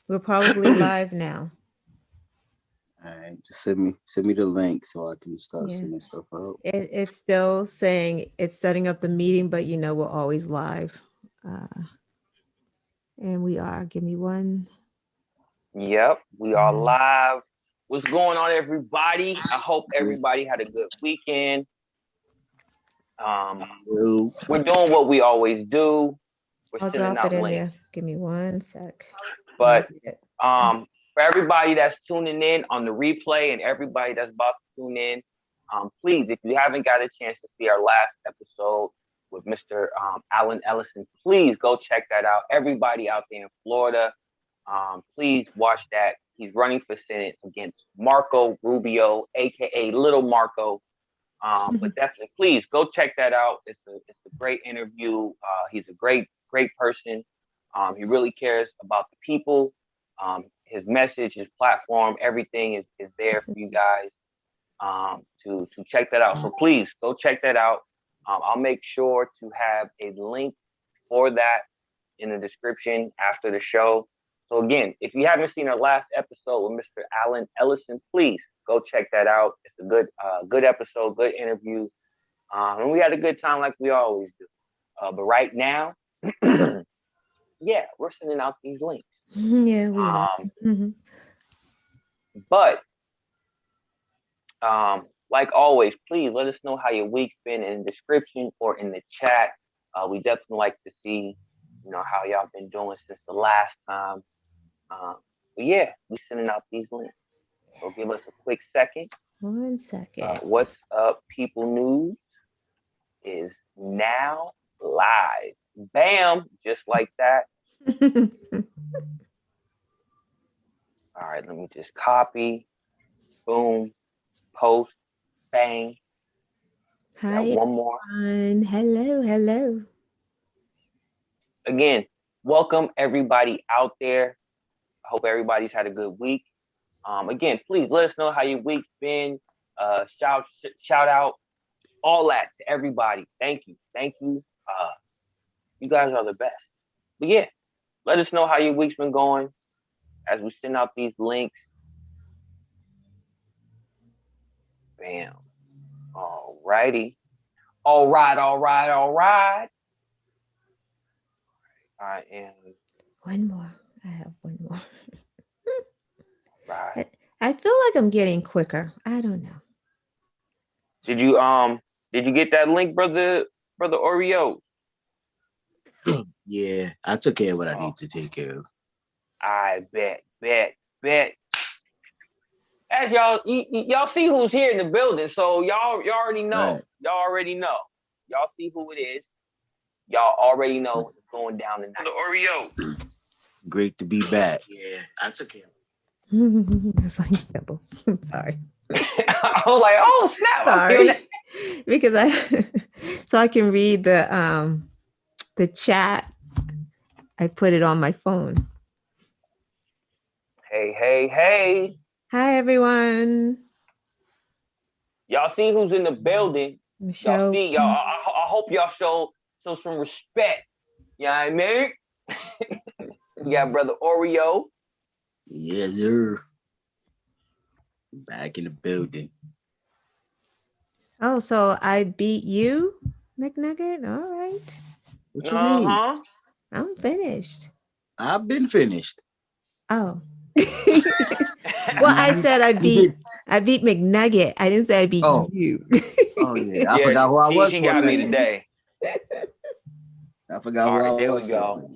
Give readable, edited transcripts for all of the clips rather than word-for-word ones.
We're probably live now. All right, just send me the link so I can start Yeah. sending stuff out. It's still saying it's setting up the meeting, but we're always live. Uh, and we are. Give me one. Yep, we are live. What's going on, everybody? I hope everybody had a good weekend. Yo, We're doing what we always do. We're I'll sending drop it out in links. there. Give me one sec. But for everybody that's tuning in on the replay and everybody that's about to tune in, please, if you haven't got a chance to see our last episode with Mr. Alan Ellison, please go check that out. Everybody out there in Florida, please watch that. He's running for Senate against Marco Rubio, aka Little Marco. But definitely, please go check that out. It's a great interview. He's a great person. He really cares about the people. His message, his platform, everything is there for you guys to check that out. So please go check that out. I'll make sure to have a link for that in the description after the show. So again, if you haven't seen our last episode with Mr. Alan Ellison, please go check that out. It's a good episode, good interview, and we had a good time like we always do. But right now, yeah, we're sending out these links. Yeah, we are. But like always, please let us know how your week's been in the description or in the chat. We definitely like to see, how y'all been doing since the last time. But yeah, we sending out these links. So give us a quick second. 1 second. What's up, people? News is now live. Bam, just like that. All right, let me just copy. Boom. Post. Bang. Hi, one more. everyone. Hello. Again, welcome everybody out there. I hope everybody's had a good week. Again, please let us know how your week's been. Shout out, all that to everybody. Thank you. You guys are the best. But yeah, let us know how your week's been going as we send out these links. Bam. All righty. All right. I am. One more. I have one more. Right. I feel like I'm getting quicker. I don't know. Did you get that link, brother Oreos? yeah, I took care of what I need to take care of. I bet. As y'all see who's here in the building, so y'all already know. Right. Y'all already know. Y'all see who it is. Y'all already know what's going down tonight. The Oreo. Great to be back. Yeah, I took care of it. That's like double. Sorry. I was like, oh snap! Sorry, because I can read the chat. I put it on my phone. Hey! Hi everyone. Y'all see who's in the building? Michelle. Y'all see y'all. I hope y'all show some respect. You know what I mean? We got brother Oreo. Yes, sir. Back in the building. Oh, so I beat you, McNugget? All right. What you mean? I'm finished. I've been finished. Oh. Well, I said I beat McNugget. I didn't say I beat you. Oh yeah, I forgot who I was. She got me today. I forgot who I was. There we go.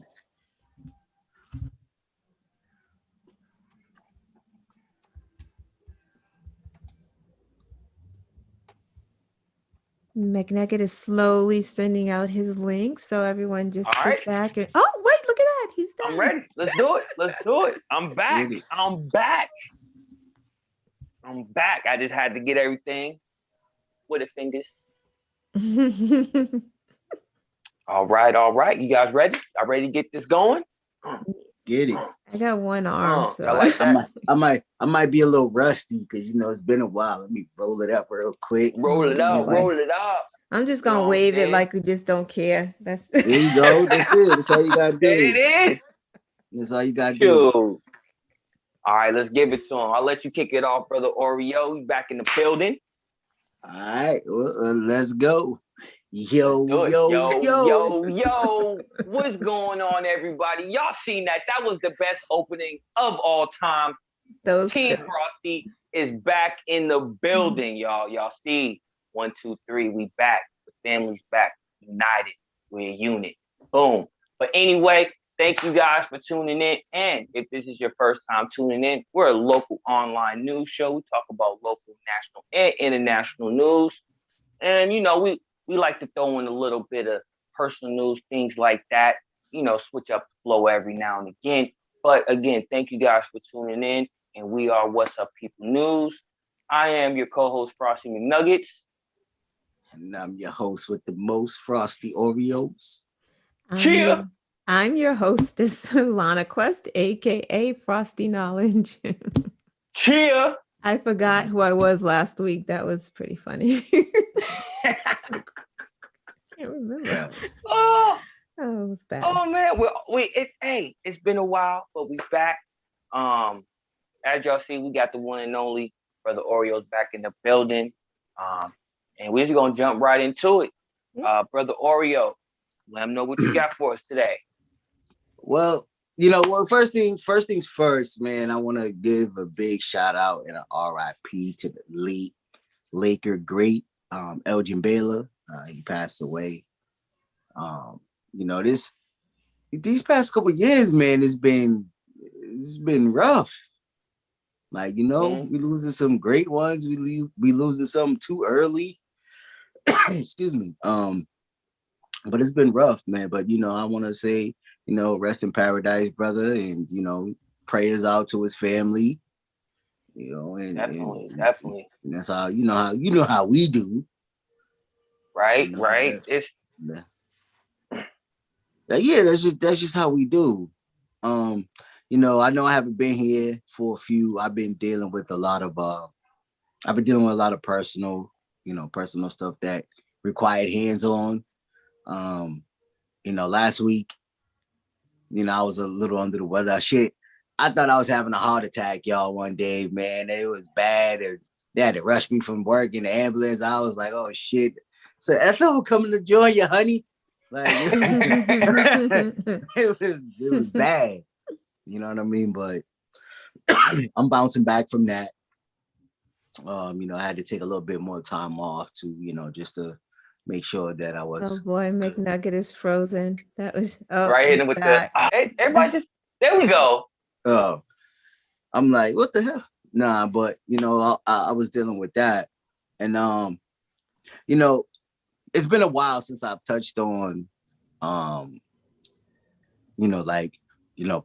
McNugget is slowly sending out his link, so everyone just sit back and wait, look at that. He's done. I'm ready. Let's do it. I'm back. I just had to get everything with the fingers. All right. You guys ready? Y'all ready to get this going? Get it. I got one arm, so I like that. I might be a little rusty because it's been a while. Let me roll it up real quick. Roll it up. I'm just gonna wave it like we just don't care. There you go. That's it. That's all you gotta do. It is. That's all you gotta do. All right, let's give it to him. I'll let you kick it off, brother Oreo. You back in the building. All right, well, let's go. Yo, Let's do it. yo. Yo. What's going on, everybody? Y'all seen that? That was the best opening of all time. Those Team two. Frosty is back in the building, y'all. Y'all see 1, 2, 3. We back. The family's back. United. We're a unit. Boom. But anyway, thank you guys for tuning in. And if this is your first time tuning in, we're a local online news show. We talk about local, national, and international news. And, we like to throw in a little bit of personal news, things like that, switch up the flow every now and again. But again, thank you guys for tuning in. And we are What's Up People News. I am your co-host, Frosty McNuggetts. And I'm your host with the most, Frosty Oreos. Cheer! I'm your hostess, Lana Quest, aka Frosty Knowledge. Cheer! I forgot who I was last week. That was pretty funny. I can't remember. Yeah. Oh, it was bad. oh man, it's been a while, but we back. As y'all see, we got the one and only Brother Oreos back in the building. And we're just gonna jump right into it. Yeah. Brother Oreo, let them know what you got for us today. Well, first things first, man. I want to give a big shout out and an RIP to the late Laker great, Elgin Baylor. He passed away. These past couple years, man, it's been rough. Like, we losing some great ones. We losing some too early. Excuse me. But it's been rough, man. But I want to say, rest in paradise, brother, and prayers out to his family. And Definitely. And that's how how we do. Right. It's that's just how we do. I know I haven't been here for a few. I've been dealing with a lot of personal stuff that required hands-on. Last week, I was a little under the weather. Shit, I thought I was having a heart attack, y'all, one day, man. It was bad. And they had to rush me from work in the ambulance. I was like, oh shit. So I thought I'm coming to join you, honey. Like it was bad. You know what I mean? But I'm bouncing back from that. I had to take a little bit more time off to, just to make sure that I was. Oh boy, McNugget is frozen. That was right hitting with back. Everybody just there we go. Oh, I'm like, what the hell? Nah, but I was dealing with that, and it's been a while since I've touched on,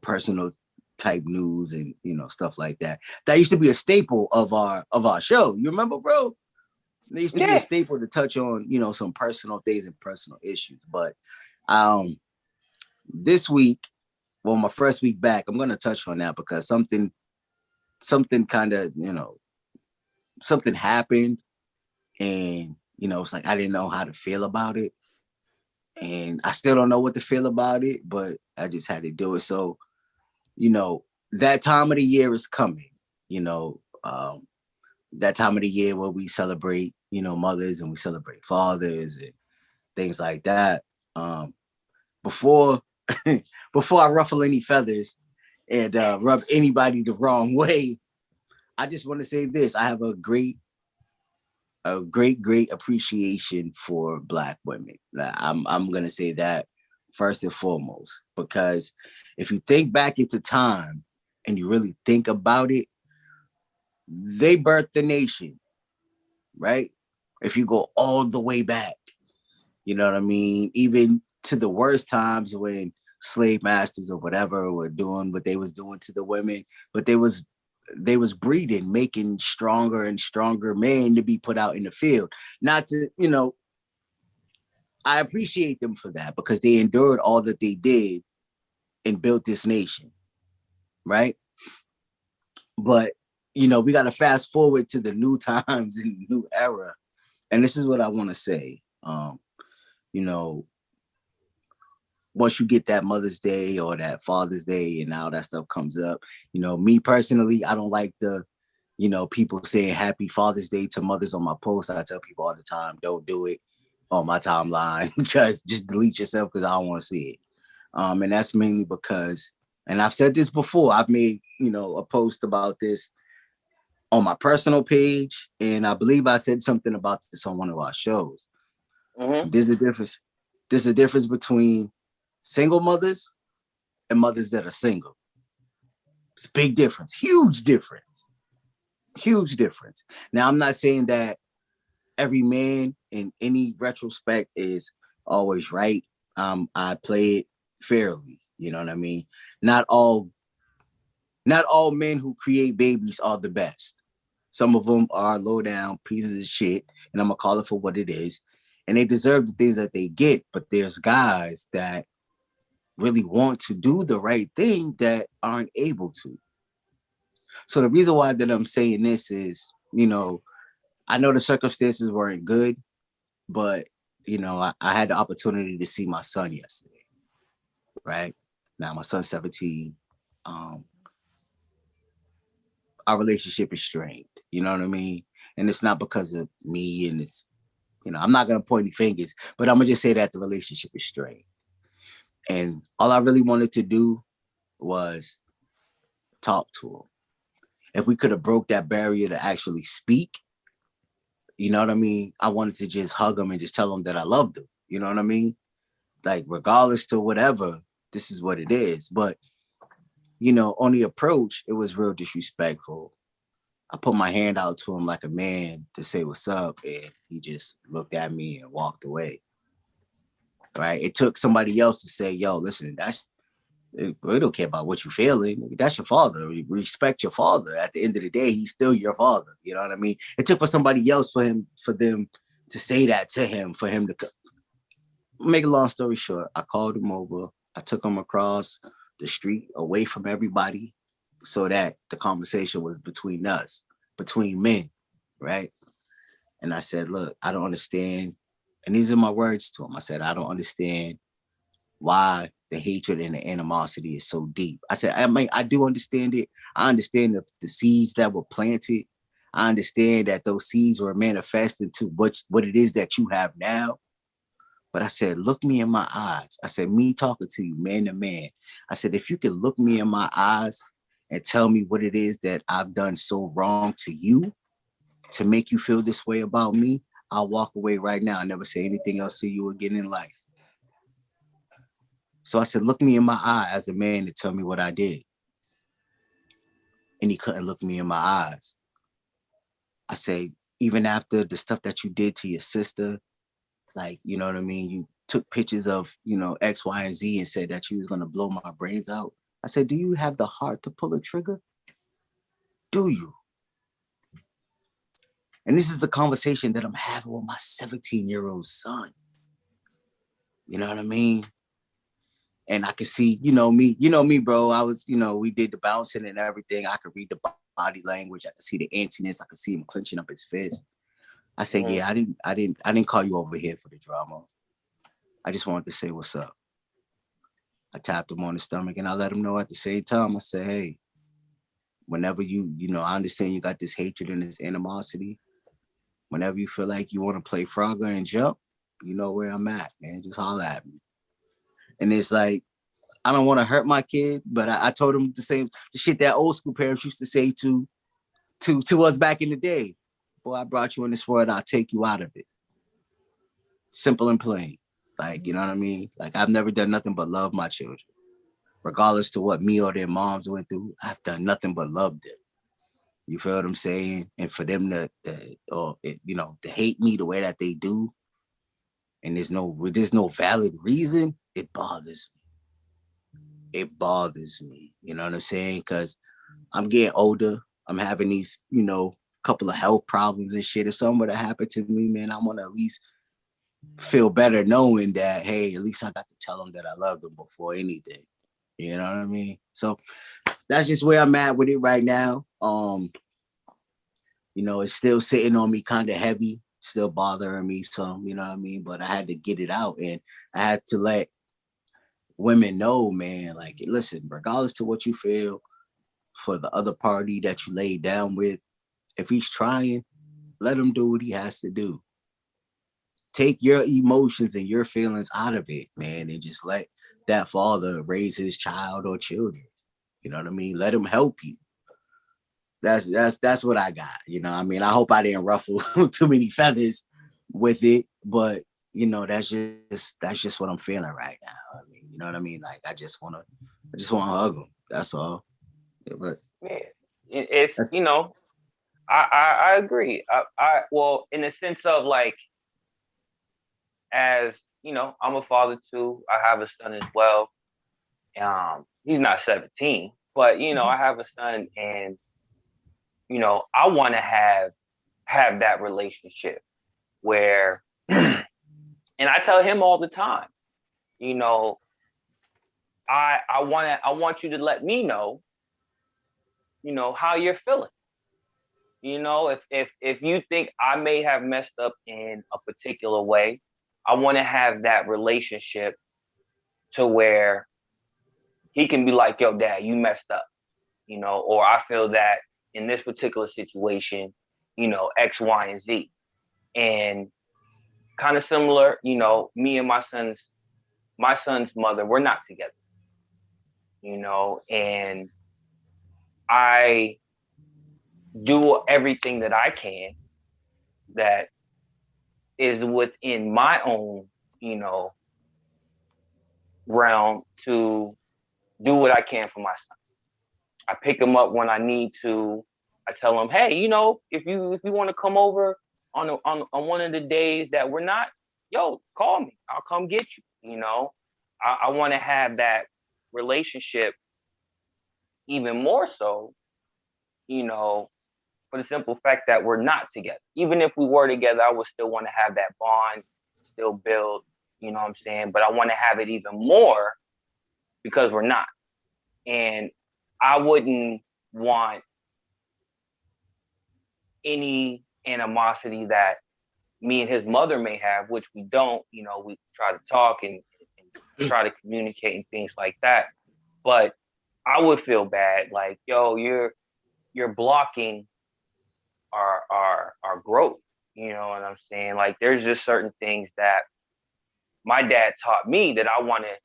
personal type news and stuff like that. That used to be a staple of our show. You remember, bro? There used to be a staple to touch on, some personal things and personal issues. But this week, my first week back, I'm gonna touch on that because something kind of, something happened, and it's like I didn't know how to feel about it, and I still don't know what to feel about it, but I just had to do it. So, that time of the year is coming. That time of the year where we celebrate, mothers, and we celebrate fathers and things like that. Before I ruffle any feathers and rub anybody the wrong way, I just want to say this. I have a great appreciation for Black women. I'm gonna say that first and foremost, because if you think back into time and you really think about it, they birthed the nation, right? If you go all the way back, you know what I mean? Even to the worst times when slave masters or whatever were doing what they was doing to the women, but they was breeding, making stronger and stronger men to be put out in the field. Not to, I appreciate them for that because they endured all that they did and built this nation, right? But we got to fast forward to the new times and the new era. And this is what I want to say. once you get that Mother's Day or that Father's Day and all that stuff comes up, me personally, I don't like the, people saying Happy Father's Day to mothers on my posts. I tell people all the time, don't do it on my timeline because just delete yourself because I don't want to see it. And that's mainly because, and I've said this before, I've made, a post about this on my personal page. And I believe I said something about this on one of our shows. Mm-hmm. There's a difference. There's a difference between single mothers and mothers that are single. It's a big difference, huge difference. Now, I'm not saying that every man in any retrospect is always right. I play it fairly. You know what I mean? Not all men who create babies are the best. Some of them are low down pieces of shit, and I'm gonna call it for what it is. And they deserve the things that they get. But there's guys that really want to do the right thing that aren't able to. So the reason why that I'm saying this is, I know the circumstances weren't good, but I had the opportunity to see my son yesterday. Right now, my son's 17. Our relationship is strained. You know what I mean? And it's not because of me, and it's, I'm not gonna point any fingers, but I'm gonna just say that the relationship is strained. And all I really wanted to do was talk to him. If we could have broke that barrier to actually speak, you know what I mean? I wanted to just hug him and just tell him that I loved him. You know what I mean? Like, regardless to whatever, this is what it is. But, on the approach, it was real disrespectful. I put my hand out to him like a man to say what's up, and he just looked at me and walked away. Right? It took somebody else to say, yo, listen, we don't care about what you're feeling. That's your father. Respect your father. At the end of the day, he's still your father. You know what I mean? It took for somebody else for them to say that to him, for him to make a long story short. I called him over. I took him across the street away from everybody so that the conversation was between us, between men, right? And I said, look, I don't understand. And these are my words to him. I said, I don't understand why the hatred and the animosity is so deep. I said, I do understand it. I understand the seeds that were planted. I understand that those seeds were manifested to what it is that you have now. But I said, look me in my eyes. I said, me talking to you, man to man. I said, if you could look me in my eyes and tell me what it is that I've done so wrong to you to make you feel this way about me, I'll walk away right now and never say anything else to you again in life. So I said, look me in my eye as a man to tell me what I did. And he couldn't look me in my eyes. I say, even after the stuff that you did to your sister, like, you know what I mean? You took pictures of, X, Y, and Z and said that you was going to blow my brains out. I said, do you have the heart to pull a trigger? Do you? And this is the conversation that I'm having with my 17-year-old son. You know what I mean? And I could see, me, bro. I was, we did the bouncing and everything. I could read the body language. I could see the antiness. I could see him clenching up his fist. I said, yeah, I didn't call you over here for the drama. I just wanted to say what's up. I tapped him on the stomach and I let him know at the same time. I said, hey, whenever I understand you got this hatred and this animosity. Whenever you feel like you want to play Frogger and jump, you know where I'm at, man. Just holler at me. And it's like, I don't want to hurt my kid, but I told him the shit that old school parents used to say to us back in the day. Boy, I brought you in this world, I'll take you out of it. Simple and plain. Like, you know what I mean? Like, I've never done nothing but love my children. Regardless to what me or their moms went through, I've done nothing but love them. You feel what I'm saying? And for them to hate me the way that they do, and there's no valid reason, it bothers me. It bothers me. You know what I'm saying? Because I'm getting older. I'm having these, couple of health problems and shit. If something were to happen to me, man, I want to at least feel better knowing that, hey, at least I got to tell them that I love them before anything. You know what I mean? So that's just where I'm at with it right now. It's still sitting on me kind of heavy, still bothering me some, you know what I mean? But I had to get it out and I had to let women know, man, like, listen, regardless to what you feel for the other party that you laid down with, if he's trying, let him do what he has to do. Take your emotions and your feelings out of it, man, and just let that father raise his child or children. You know what I mean? Let him help you. That's what I got. You know, I mean, I hope I didn't ruffle too many feathers with it, but you know, that's just what I'm feeling right now. I mean, you know what I mean? Like, I just wanna hug him. That's all. Yeah, but Yeah, it's you know, I agree. Well, in the sense of like, as you know, I'm a father too. I have a son as well. He's not 17, but you know, I have a son, and you know, I want to have that relationship where, and I tell him all the time, you know, I want you to let me know, you know, how you're feeling. You know, if you think I may have messed up in a particular way, I want to have that relationship to where he can be like, yo, dad, you messed up, you know, or I feel that in this particular situation, you know, X, Y, and Z. And kind of similar, you know, me and my son's mother, we're not together, you know, and I do everything that I can that is within my own, you know, realm to do what I can for my son. I pick him up when I need to. I tell him, hey, you know, if you want to come over on one of the days that we're not, yo, call me. I'll come get you. You know, I want to have that relationship even more so, you know, for the simple fact that we're not together. Even if we were together, I would still want to have that bond, still build, you know what I'm saying? But I want to have it even more because we're not. And I wouldn't want any animosity that me and his mother may have, which we don't, you know, we try to talk and try to communicate and things like that. But I would feel bad, like, yo, you're blocking our growth. You know what I'm saying? Like, there's just certain things that my dad taught me that I want to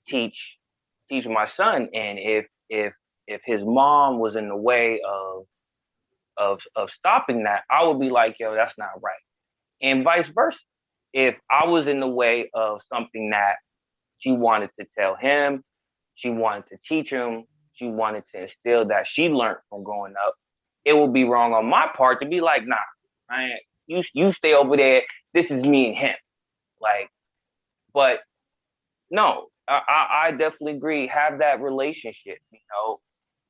teach my son. And if his mom was in the way of stopping that, I would be like, yo, that's not right. And vice versa. If I was in the way of something that she wanted to tell him, she wanted to teach him, she wanted to instill that she learned from growing up, it would be wrong on my part to be like, nah, man, you stay over there. This is me and him. Like, but no, I definitely agree. Have that relationship, you know,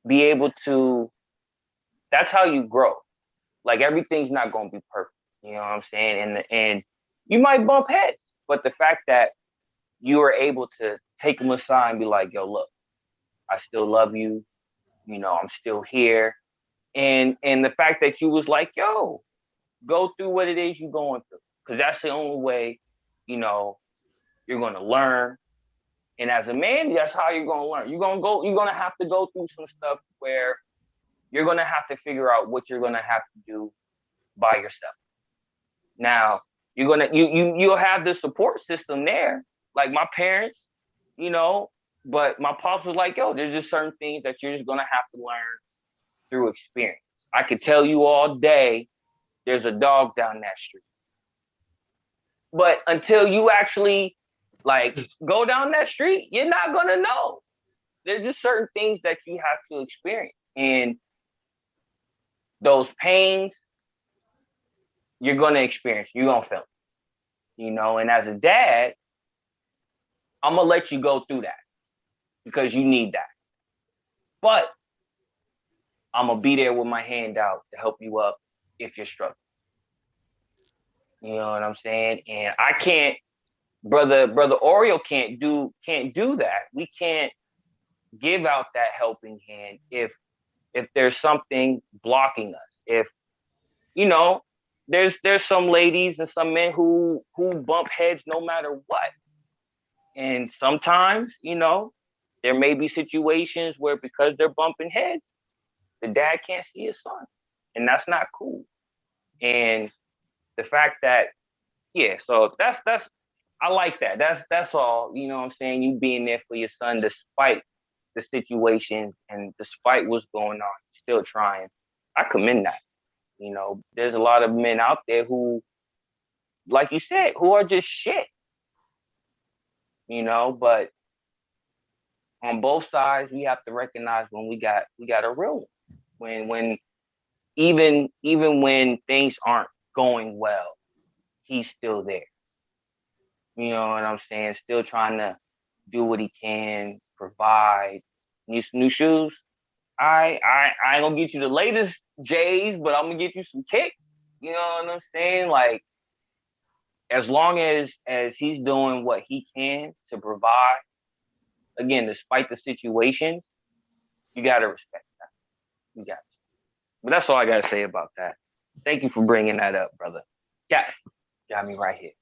be able to, that's how you grow. Like, everything's not going to be perfect. You know what I'm saying? And you might bump heads, but the fact that you are able to take them aside and be like, yo, look, I still love you. You know, I'm still here. And the fact that you was like, yo, go through what it is you're going through. Because that's the only way, you know, you're going to learn. And as a man, that's how you're going to learn. You're going to have to go through some stuff where you're going to have to figure out what you're going to have to do by yourself. Now, you'll have the support system there, like my parents, you know, but my pops was like, yo, there's just certain things that you're just going to have to learn through experience. I could tell you all day, there's a dog down that street. But until you actually like go down that street, you're not going to know. There's just certain things that you have to experience. And those pains, you're going to experience. You're going to feel it, you know? And as a dad, I'm going to let you go through that because you need that. But I'm going to be there with my hand out to help you up if you're struggling. You know what I'm saying? And I can't, brother Oreo can't do that. We can't give out that helping hand if there's something blocking us. If, you know, there's some ladies and some men who bump heads no matter what. And sometimes, there may be situations where because they're bumping heads, the dad can't see his son. And that's not cool. And the fact that, yeah, so that's I like that. That's all, you know what I'm saying? You being there for your son despite the situations and despite what's going on, still trying. I commend that. There's a lot of men out there who, like you said, who are just shit, but on both sides we have to recognize when we got a real one. When even when things aren't going well, he's still there. You know what I'm saying? Still trying to do what he can, provide new shoes. I ain't gonna get you the latest J's, but I'm gonna get you some kicks. You know what I'm saying? Like, as long as he's doing what he can to provide, again, despite the situations, you gotta respect that. You got to. But that's all I gotta say about that. Thank you for bringing that up, brother. Got me right here.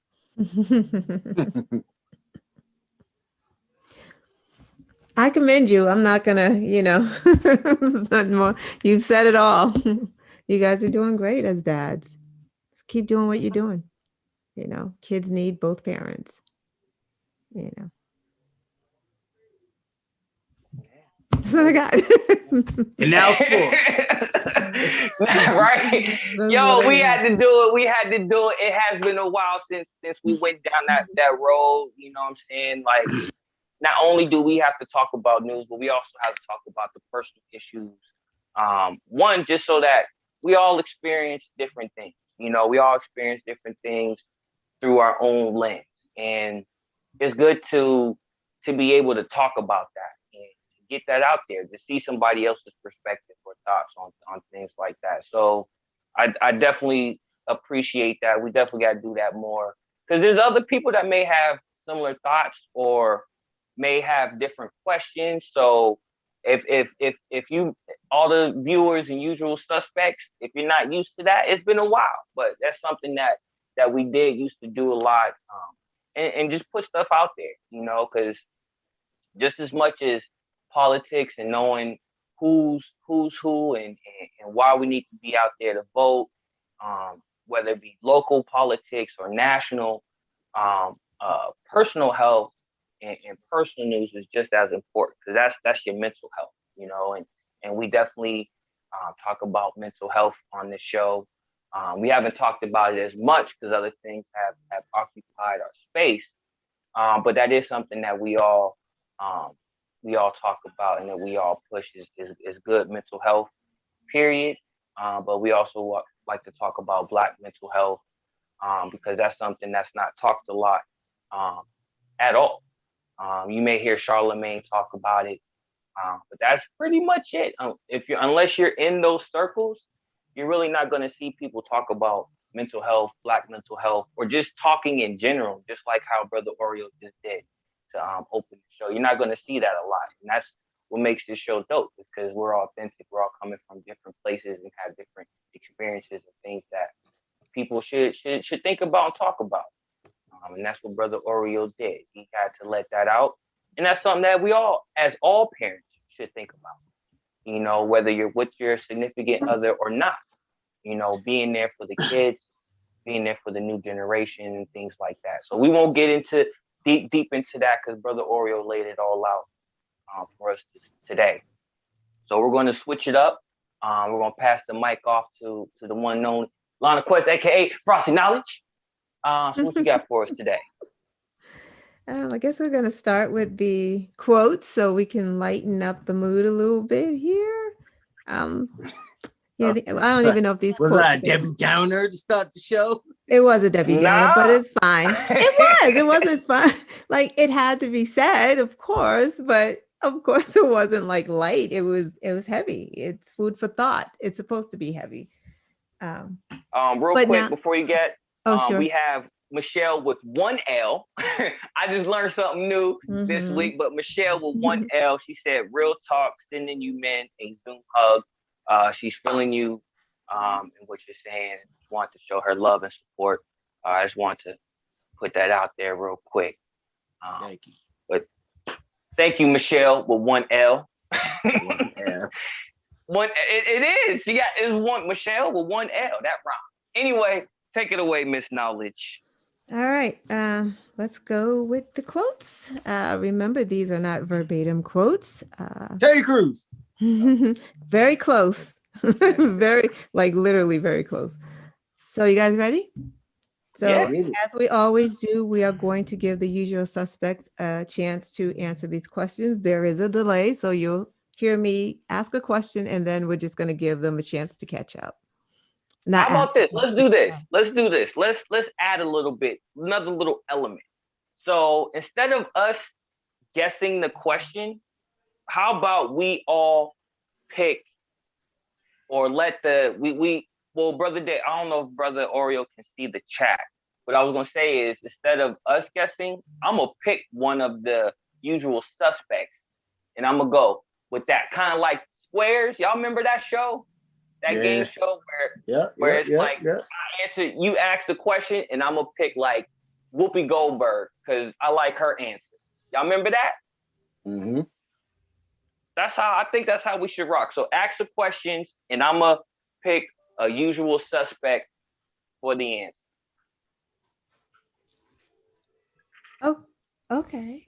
I commend you. I'm not gonna, nothing more. You've said it all. You guys are doing great as dads. Keep doing what you're doing. Kids need both parents. So I got. And now sports. Right. Yo, we had to do it. It has been a while since we went down that road. You know what I'm saying? Like, not only do we have to talk about news, but we also have to talk about the personal issues. One, just so that we all experience different things. We all experience different things through our own lens. And it's good to be able to talk about that and get that out there, to see somebody else's perspective or thoughts on things like that. So I definitely appreciate that. We definitely got to do that more, because there's other people that may have similar thoughts or may have different questions. So if you, all the viewers and usual suspects, if you're not used to that, it's been a while, but that's something that we did used to do a lot, and just put stuff out there, because just as much as politics and knowing who's who and why we need to be out there to vote, whether it be local politics or national, personal health and personal news is just as important, because that's your mental health, and we definitely talk about mental health on this show. We haven't talked about it as much because other things have occupied our space, but that is something that we all talk about and that we all push is good mental health, period. But we also like to talk about Black mental health, because that's something that's not talked a lot at all. You may hear Charlemagne talk about it, but that's pretty much it. Unless you're in those circles, you're really not going to see people talk about mental health, Black mental health, or just talking in general, just like how Brother Oreo just did to open the show. You're not going to see that a lot, and that's what makes this show dope, because we're authentic. We're all coming from different places and have different experiences and things that people should think about and talk about. And that's what Brother Oreo did. He had to let that out. And that's something that we all, as all parents, should think about. Whether you're with your significant other or not, being there for the kids, being there for the new generation and things like that. So we won't get into deep into that, because Brother Oreo laid it all out for us today. So we're going to switch it up. We're going to pass the mic off to the one known Lana Quest, aka Frosty Knowledge. So what you got for us today? I guess we're going to start with the quotes so we can lighten up the mood a little bit here. I don't even know if these was that a Debbie Downer to start the show? It was a Debbie Downer, but it's fine. It wasn't fun. Like, it had to be said, of course, but of course it wasn't like light. It was heavy. It's food for thought. It's supposed to be heavy. Real quick before you get, sure. We have Michelle with one L. I just learned something new this week, but Michelle with one L, she said, real talk, sending you men a Zoom hug. She's feeling you and what you're saying. Just want to show her love and support. I just want to put that out there real quick. Thank you. But thank you, Michelle, with one L. One L. It is. It's one Michelle with one L. That rhyme. Anyway, take it away, Miss Knowledge. All right. Let's go with the quotes. Remember, these are not verbatim quotes. Terry Crews. Very close. Very, like literally very close. So you guys ready? So Yeah. as we always do, we are going to give the usual suspects a chance to answer these questions. There is a delay, so you'll hear me ask a question and then we're just going to give them a chance to catch up. How about this? Let's do this. Let's add a little bit, another little element. So instead of us guessing the question, how about we all pick or let well, Brother Day, I don't know if Brother Oreo can see the chat. What I was gonna say is instead of us guessing, I'm gonna pick one of the usual suspects and I'm gonna go with that. Kind of like Squares. Y'all remember that show? That game show where it's like you ask the question and I'm gonna pick like Whoopi Goldberg because I like her answer. Y'all remember that? Mm-hmm. I think that's how we should rock. So ask the questions and I'm gonna pick a usual suspect for the answer. Oh, okay.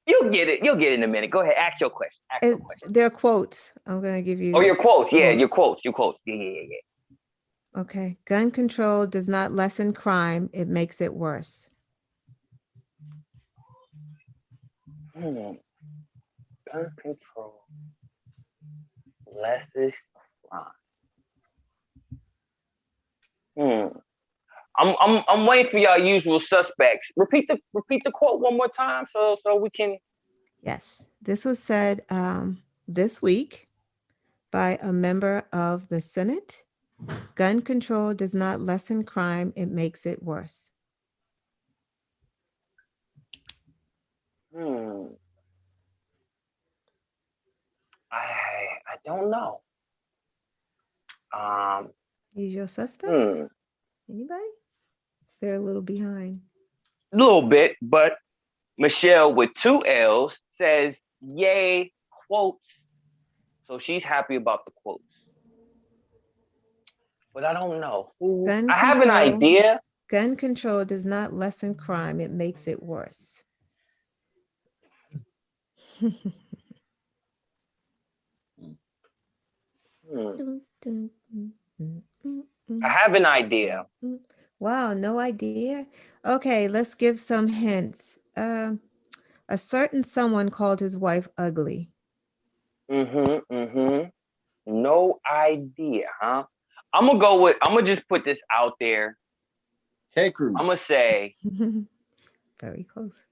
You'll get it. You'll get it in a minute. Go ahead. Ask your question. They're quotes. I'm going to give you. Oh, your quotes. Yeah, your quotes. Yeah. Okay. Gun control does not lessen crime. It makes it worse. Gun control lessens crime. I'm waiting for y'all usual suspects. Repeat the quote one more time so we can. Yes, this was said this week by a member of the Senate. Gun control does not lessen crime; it makes it worse. I don't know. Usual suspects. Anybody? They're a little behind. A little bit, but Michelle with 2 L's says, yay, quotes. So she's happy about the quotes. But I don't know. I have an idea. Gun control does not lessen crime. It makes it worse. I have an idea. Wow, no idea. Okay, let's give some hints. A certain someone called his wife ugly. No idea, huh? I'm gonna just put this out there. Ted Cruz. I'm gonna say very close.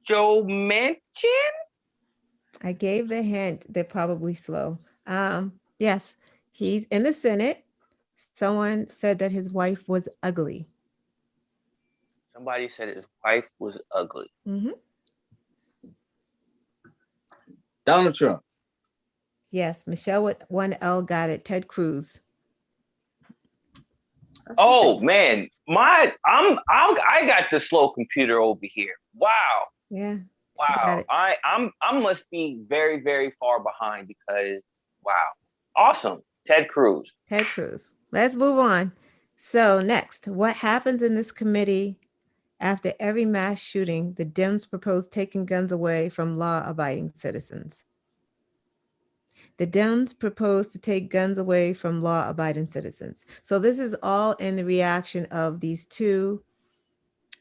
Joe Manchin? I gave the hint. They're probably slow. Yes, he's in the Senate. Someone said that his wife was ugly. Somebody said his wife was ugly. Donald Trump. Yes, Michelle with 1 L got it. Ted Cruz. Oh man, I got the slow computer over here. Wow. Yeah. Wow. I must be very, very far behind because wow. Awesome. Ted Cruz. Ted Cruz. Let's move on. So next, what happens in this committee after every mass shooting? The Dems propose taking guns away from law-abiding citizens. The Dems propose to take guns away from law-abiding citizens. So this is all in the reaction of these 2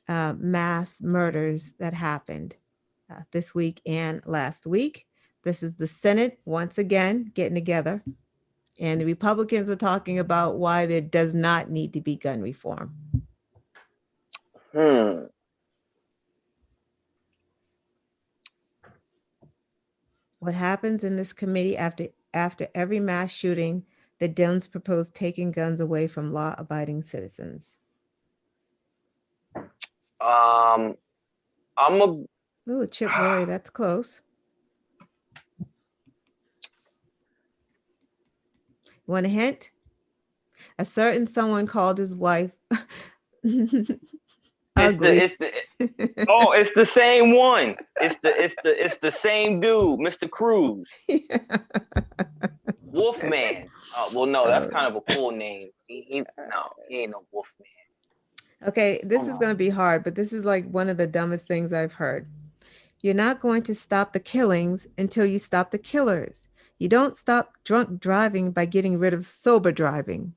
mass murders that happened this week and last week. This is the Senate once again getting together. And the Republicans are talking about why there does not need to be gun reform. What happens in this committee after every mass shooting? The Dems propose taking guns away from law-abiding citizens. I'm a. Ooh, Chip Roy, that's close. Want a hint? A certain someone called his wife It's the ugly. it's the oh, it's the same one. It's the same dude, Mr. Cruz, Wolfman. Well, no, that's Oh, kind of a cool name. He ain't no Wolfman. okay, this Come is on. going to be hard, but this is like one of the dumbest things I've heard. You're not going to stop the killings until you stop the killers. You don't stop drunk driving by getting rid of sober driving.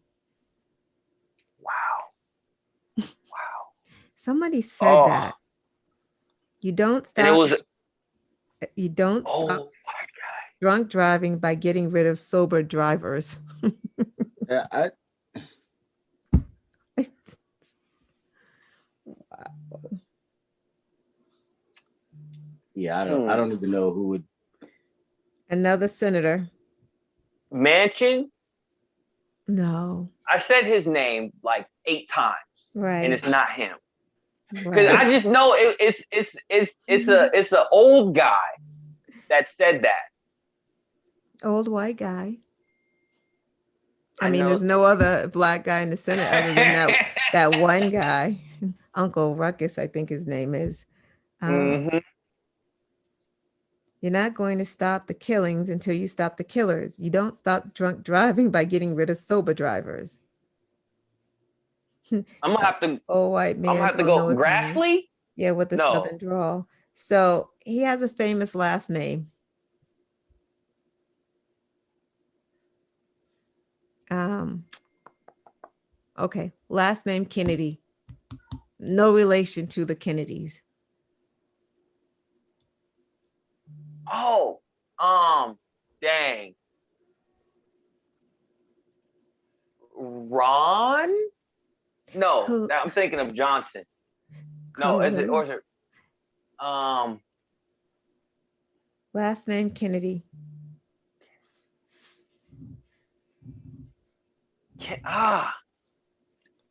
Wow. Wow. Somebody said Oh, that. You don't and it stop was you don't stop oh my God. drunk driving by getting rid of sober drivers. I, yeah, I don't even know who would. Another senator. Mansion. No. I said his name like 8 times, and Right. it's not him. Because Right. I just know it's an old guy that said that. Old white guy. I I mean, know. there's no other black guy in the Senate other than that one guy, Uncle Ruckus, I think his name is. hmm You're not going to stop the killings until you stop the killers. You don't stop drunk driving by getting rid of sober drivers. I'm gonna have to. Old white I'm gonna man, have to don't know go. his name. Grassley? Yeah, with the No. southern drawl. So he has a famous last name. Um, okay, last name Kennedy. No relation to the Kennedys. Oh. Dang. Ron? No, Cl- I'm thinking of Johnson. No, is it or is Close. it um Last name Kennedy. ah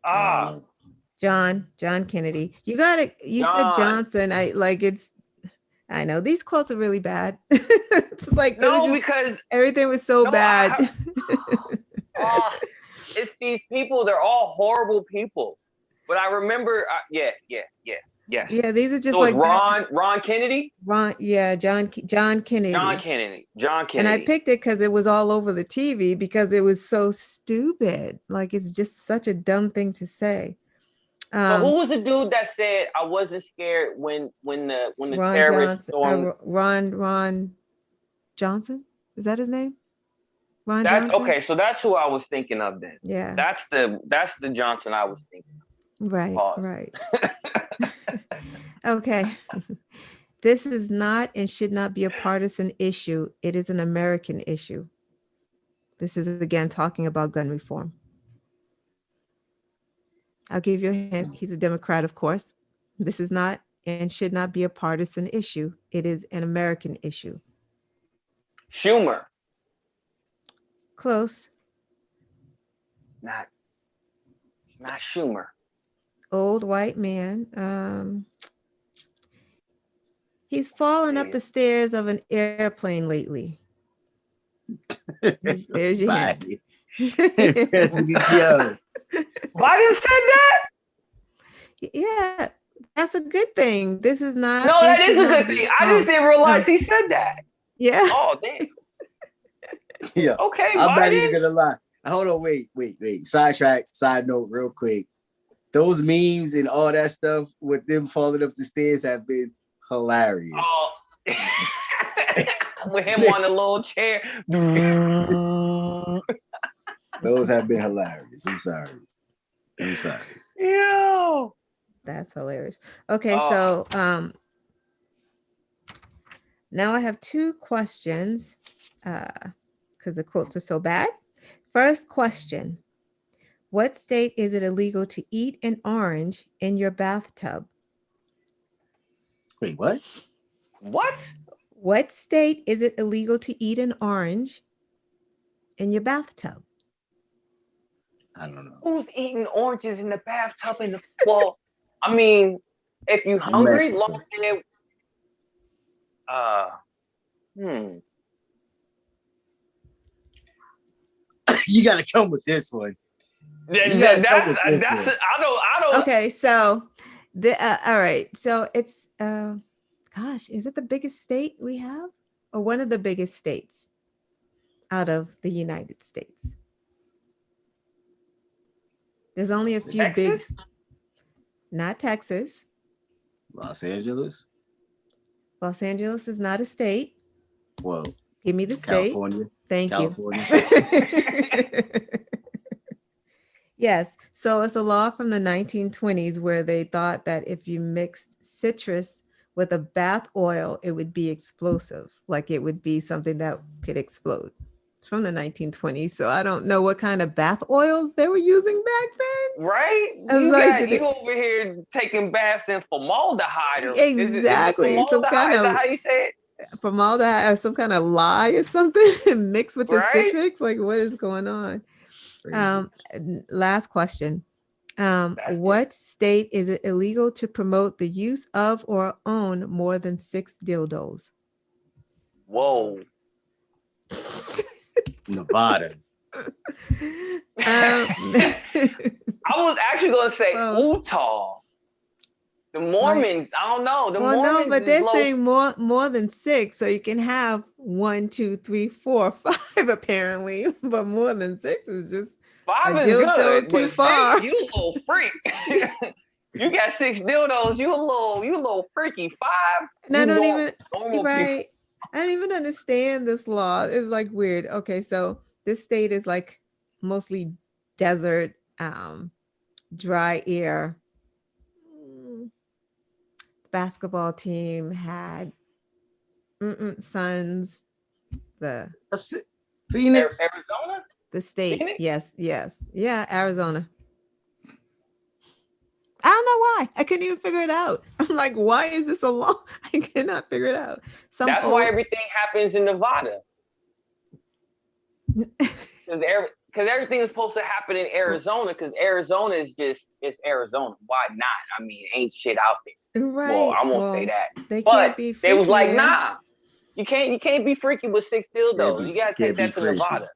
I don't ah know. John Kennedy. You got it. You said John. Johnson. I know these quotes are really bad. It's like it was No, just because everything was so no, bad. ah, it's these people. They're all horrible people. But I remember, yes. Yeah, these are just So it's like bad. Ron Kennedy, John John Kennedy. Kennedy, John And I Kennedy. picked it because it was all over the TV because it was so stupid. Like it's just such a dumb thing to say. So who Um, was the dude that said I wasn't scared when the Ron terrorists Johnson, stormed? Ron Johnson, is that his name? Ron That's Johnson? okay. So that's who I was thinking of then. Yeah, That's the Johnson I was thinking of. right, Pause. right. Okay. This is not and should not be a partisan issue. It is an American issue. This is again talking about gun reform. I'll give you a hint. He's a Democrat, of course. This is not and should not be a partisan issue. It is an American issue. Schumer, Close. not not Schumer. Old white man. He's fallen up the stairs of an airplane lately. There's your Bye. hint. President Joe. Biden said that? Yeah, that's a good thing. This is not No, and that is should a not good be. thing. I just didn't realize he said that. Yeah. Oh, damn. Yeah. Okay, I'm not even Biden. gonna lie. Hold on, wait. Sidetrack, side note, real quick. Those memes and all that stuff with them falling up the stairs have been hilarious. Oh. With him on the little chair. Those have been hilarious. I'm sorry. Yeah. That's hilarious. Okay, so now I have two questions because the quotes are so bad. First question. What state is it illegal to eat an orange in your bathtub? Wait, what? What? What state is it illegal to eat an orange in your bathtub? I don't know. Who's eating oranges in the bathtub in the well? I mean, if you New hungry, Mexico. long as You gotta come with this one. You gotta come That's with this that's one. I don't. Okay, so the all right. So it's gosh, is it the biggest state we have? Or one of the biggest states out of the United States? There's only a Los, few Texas. big, not Texas. Los Angeles. Los Angeles is not a state. Well, Give me the state. California. Thank you. California. Yes. So it's a law from the 1920s where they thought that if you mixed citrus with a bath oil, it would be explosive. Like it would be something that could explode. It's from the 1920s. So I don't know what kind of bath oils they were using back then. Right? I was You like, got did you they over here taking baths in formaldehyde, or is it exactly some kind formaldehyde? Is that of how you say it? formaldehyde or some kind of lye or something mixed with the Right? citrus? Like what is going on? Crazy. Last question. That's it. What state is it illegal to promote the use of or own more than 6 dildos? Whoa. Nevada. um, I was actually gonna say close. Utah. The Right. Mormons, I don't know. The Well, no, Mormons but is they're low. saying more than 6, so you can have 1, 2, 3, 4, 5 apparently, but more than 6 is just a Five is dildo good, too but six, far. you a little freak. You got six dildos, you a little freaky. Five, And I you don't want even normal people. right. I don't even understand this law. It's like weird. Okay, so this state is like mostly desert, dry air. Mm, Basketball team had sons. The That's it. Phoenix. Arizona? the state. Phoenix? Yes, yes. Yeah, Arizona. I don't know why. I couldn't even figure it out. I'm like, why is this a law? I cannot figure it out. Some That's why old everything happens in Nevada. Because everything is supposed to happen in Well, Arizona, because Arizona is just, it's Arizona. Why not? I mean, ain't shit out there. Well, right. I won't say Well, that. they But can't be they was freaky like, there. nah, you can't be freaky with six dildos. You gotta take can't be that to freaky. Nevada.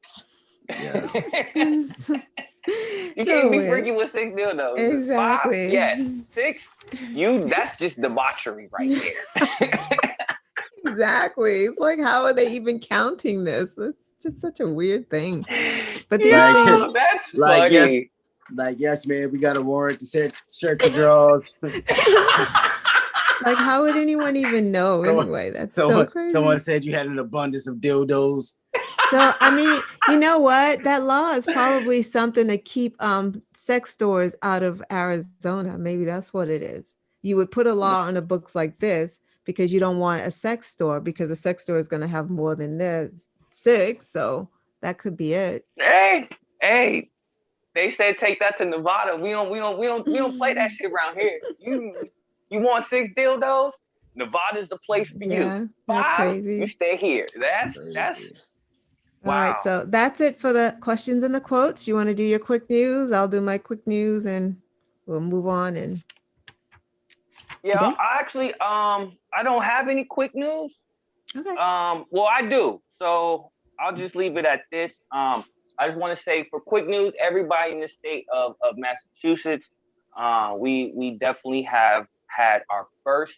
Yeah. so, You can't so be weird. freaky with six dildos. Five, yes. Exactly. Six, you that's just debauchery right there. Exactly. It's like, how are they even counting this? It's just such a weird thing. But these Like, things, Yo, that's like yes, funny. like yes, man. We got a warrant to search your drawers. like, how would anyone even know someone, anyway? That's so someone crazy. said you had an abundance of dildos. So, I mean, you know what? That law is probably something to keep sex stores out of Arizona. Maybe that's what it is. You would put a law on the books like this because you don't want a sex store because a sex store is going to have more than this 6. So that could be it. Hey, hey, they said take that to Nevada. We don't play that shit around here. You want six dildos? Nevada's the place for you. Yeah, that's Five, you crazy. stay here. That's Crazy. All right, wow. so that's it for the questions and the quotes. You want to do your quick news? I'll do my quick news and we'll move on and Yeah, today. I actually I don't have any quick news. Okay. Well, I do. So I'll just leave it at this. I just want to say for quick news, everybody in the state of Massachusetts, we definitely have had our first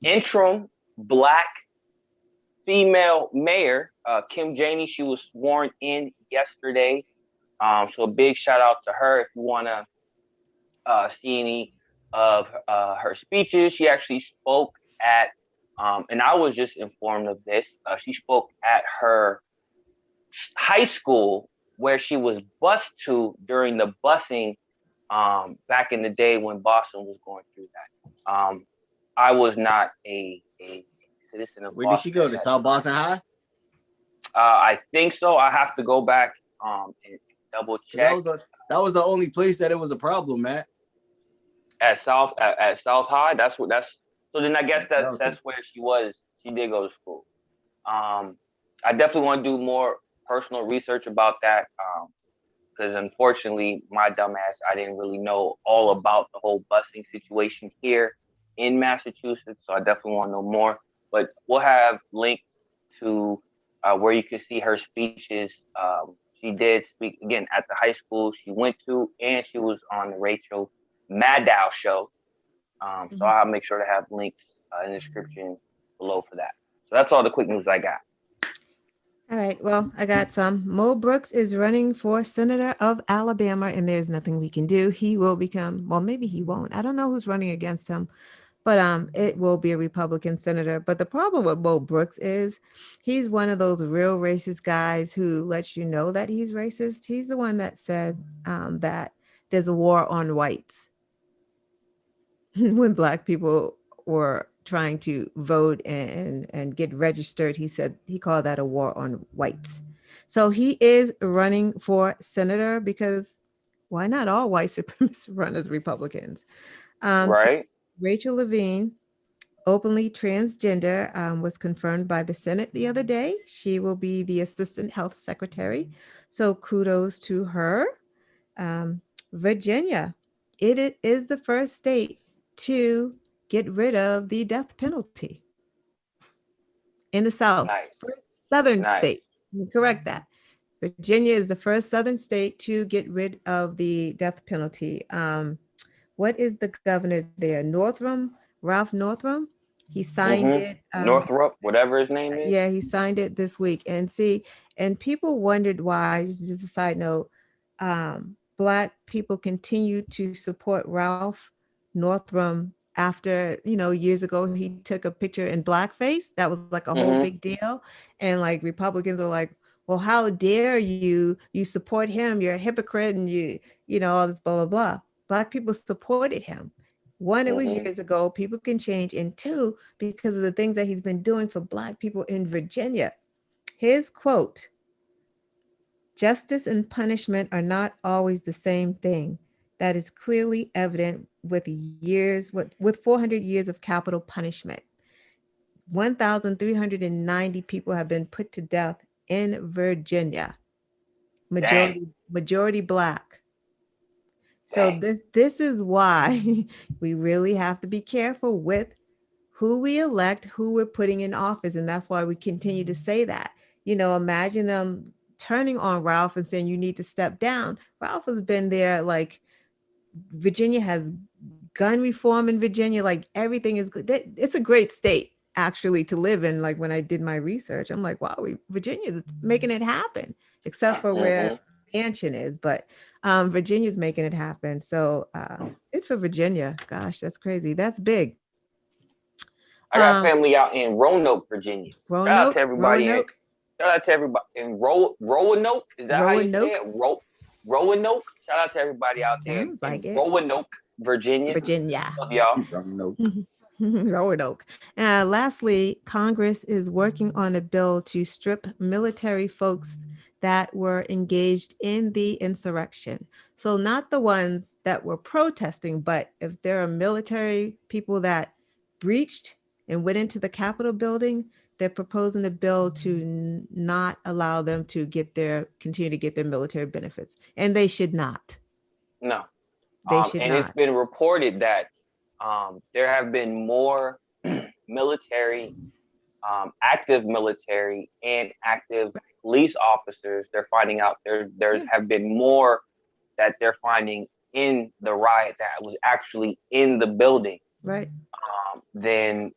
interim black female mayor, Kim Janey. She was sworn in yesterday. So a big shout out to her. If you want to see any of her speeches, she actually spoke at, and I was just informed of this. She spoke at her high school where she was bused to during the busing back in the day when Boston was going through that. I was not a citizen of Where did she Boston go? at To that South time. Boston High? I think so. I have to go back and double Because that check was the only place that it was a problem at. at South High. That's so. Then I guess At South. that's where she was. She did go to school. I definitely want to do more personal research about that because unfortunately, my dumbass, I didn't really know all about the whole busing situation here in Massachusetts. So I definitely want to know more. But we'll have links to where you can see her speeches. She She did speak again at the high school she went to, and she was on the Rachel Maddow show. So I'll make sure to have links in the description below for that. So that's all the quick news I got. All right. Well, I got some. Mo Brooks is running for senator of Alabama, and there's nothing we can do. He will become, well, maybe he won't. I don't know who's running against him, but it will be a Republican senator. But the problem with Mo Brooks is he's one of those real racist guys who lets you know that he's racist. He's the one that said that there's a war on whites when Black people were trying to vote and get registered. He said he called that a war on whites. So he is running for senator because why not all white supremacists run as Republicans? So Right. Rachel Levine, openly transgender, was confirmed by the Senate the other day. She will be the assistant health secretary. So kudos to her. Virginia, it is the first state to get rid of the death penalty in the South. Nice. First Southern Nice. state. Correct that. Virginia is the first Southern state to get rid of the death penalty. What is the governor there? Northam, Ralph Northam. He signed it. Northrop, whatever his name is. Yeah, he signed it this week. And see, and people wondered why. Just a side note. Black people continue to support Ralph Northam after, years ago he took a picture in blackface. That was like a whole big deal. And like Republicans are like, well, how dare you support him? You're a hypocrite and all this blah, blah, blah. Black people supported him. One, it was years ago. People can change. And two, because of the things that he's been doing for Black people in Virginia. His quote, "Justice and punishment are not always the same thing. That is clearly evident with 400 years of capital punishment. 1,390 people have been put to death in Virginia. Majority Black. So this is why we really have to be careful with who we elect, who we're putting in office. And that's why we continue to say that. Imagine them turning on Ralph and saying, you need to step down. Ralph has been there, like Virginia has gun reform in Virginia, like everything is good. It's a great state actually to live in. Like when I did my research, I'm like, wow, Virginia is making it happen, except for where Mansion is, but Virginia's making it happen. So good for Virginia. Gosh, that's crazy. That's big. I got family out in Roanoke, Virginia. Shout out to everybody in Roanoke. Is that how you say it? Roanoke. Shout out to everybody out there in Roanoke, Virginia. Love y'all. Roanoke. Lastly, Congress is working on a bill to strip military folks that were engaged in the insurrection. So not the ones that were protesting, but if there are military people that breached and went into the Capitol building, they're proposing a bill to not allow them to continue to get their military benefits. And they should not. No. They should not. It's been reported that there have been more military, active military and active police officers. They're finding out there have been more that they're finding in the riot that was actually in the building. Right. Than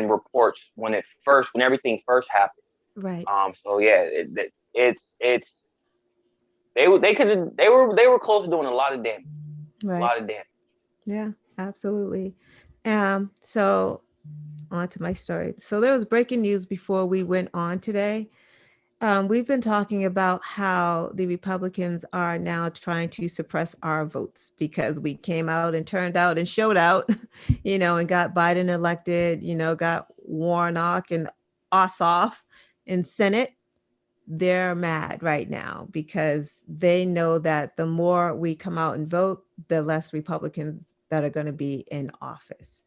reports when everything first happened. Right. So yeah, they were close to doing a lot of damage. Right. A lot of damage. Yeah, absolutely. So on to my story. So there was breaking news before we went on today. We've been talking about how the Republicans are now trying to suppress our votes because we came out and turned out and showed out, and got Biden elected, got Warnock and Ossoff in Senate. They're mad right now because they know that the more we come out and vote, the less Republicans that are going to be in office.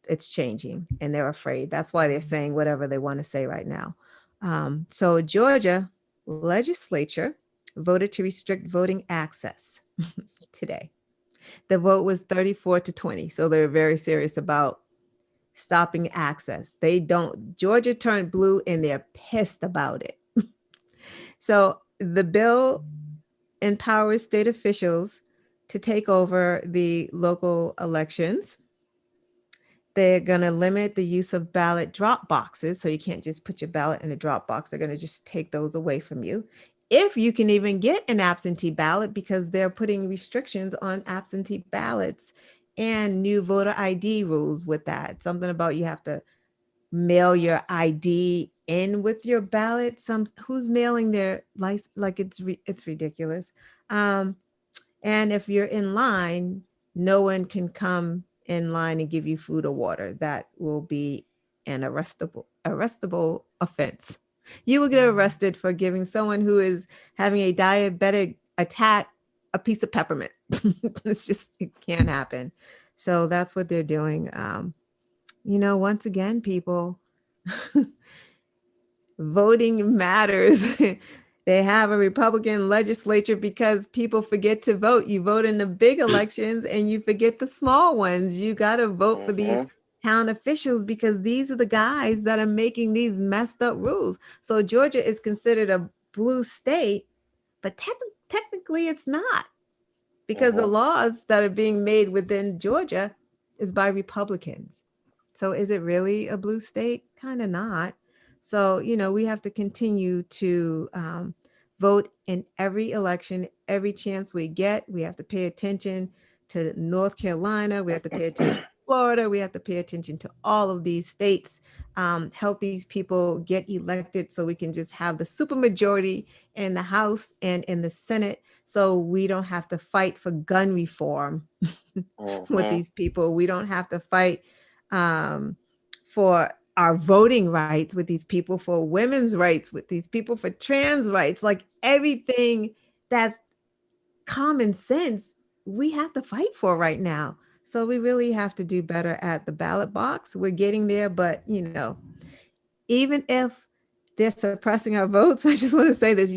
It's changing and they're afraid. That's why they're saying whatever they want to say right now. So Georgia legislature voted to restrict voting access today. The vote was 34-20. So they're very serious about stopping access. Georgia turned blue and they're pissed about it. So The bill empowers state officials to take over the local elections. They're going to limit the use of ballot drop boxes. So you can't just put your ballot in a drop box. They're going to just take those away from you. If you can even get an absentee ballot, because they're putting restrictions on absentee ballots and new voter ID rules with that. Something about you have to mail your ID in with your ballot. Who's mailing their like it's ridiculous. And if you're in line, no one can come in line and give you food or water. That will be an arrestable offense. You will get arrested for giving someone who is having a diabetic attack a piece of peppermint. It can't happen. So that's what they're doing. Once again, people, voting matters. They have a Republican legislature because people forget to vote. You vote in the big elections and you forget the small ones. You got to vote for these town officials because these are the guys that are making these messed up rules. So Georgia is considered a blue state, but technically it's not, because the laws that are being made within Georgia is by Republicans. So is it really a blue state? Kind of not. So, we have to continue to vote in every election, every chance we get. We have to pay attention to North Carolina. We have to pay attention to Florida. We have to pay attention to all of these states, help these people get elected so we can just have the supermajority in the House and in the Senate, so we don't have to fight for gun reform with these people. We don't have to fight for our voting rights with these people, for women's rights with these people, for trans rights, like everything that's common sense, we have to fight for right now. So we really have to do better at the ballot box. We're getting there, but even if they're suppressing our votes, I just want to say this,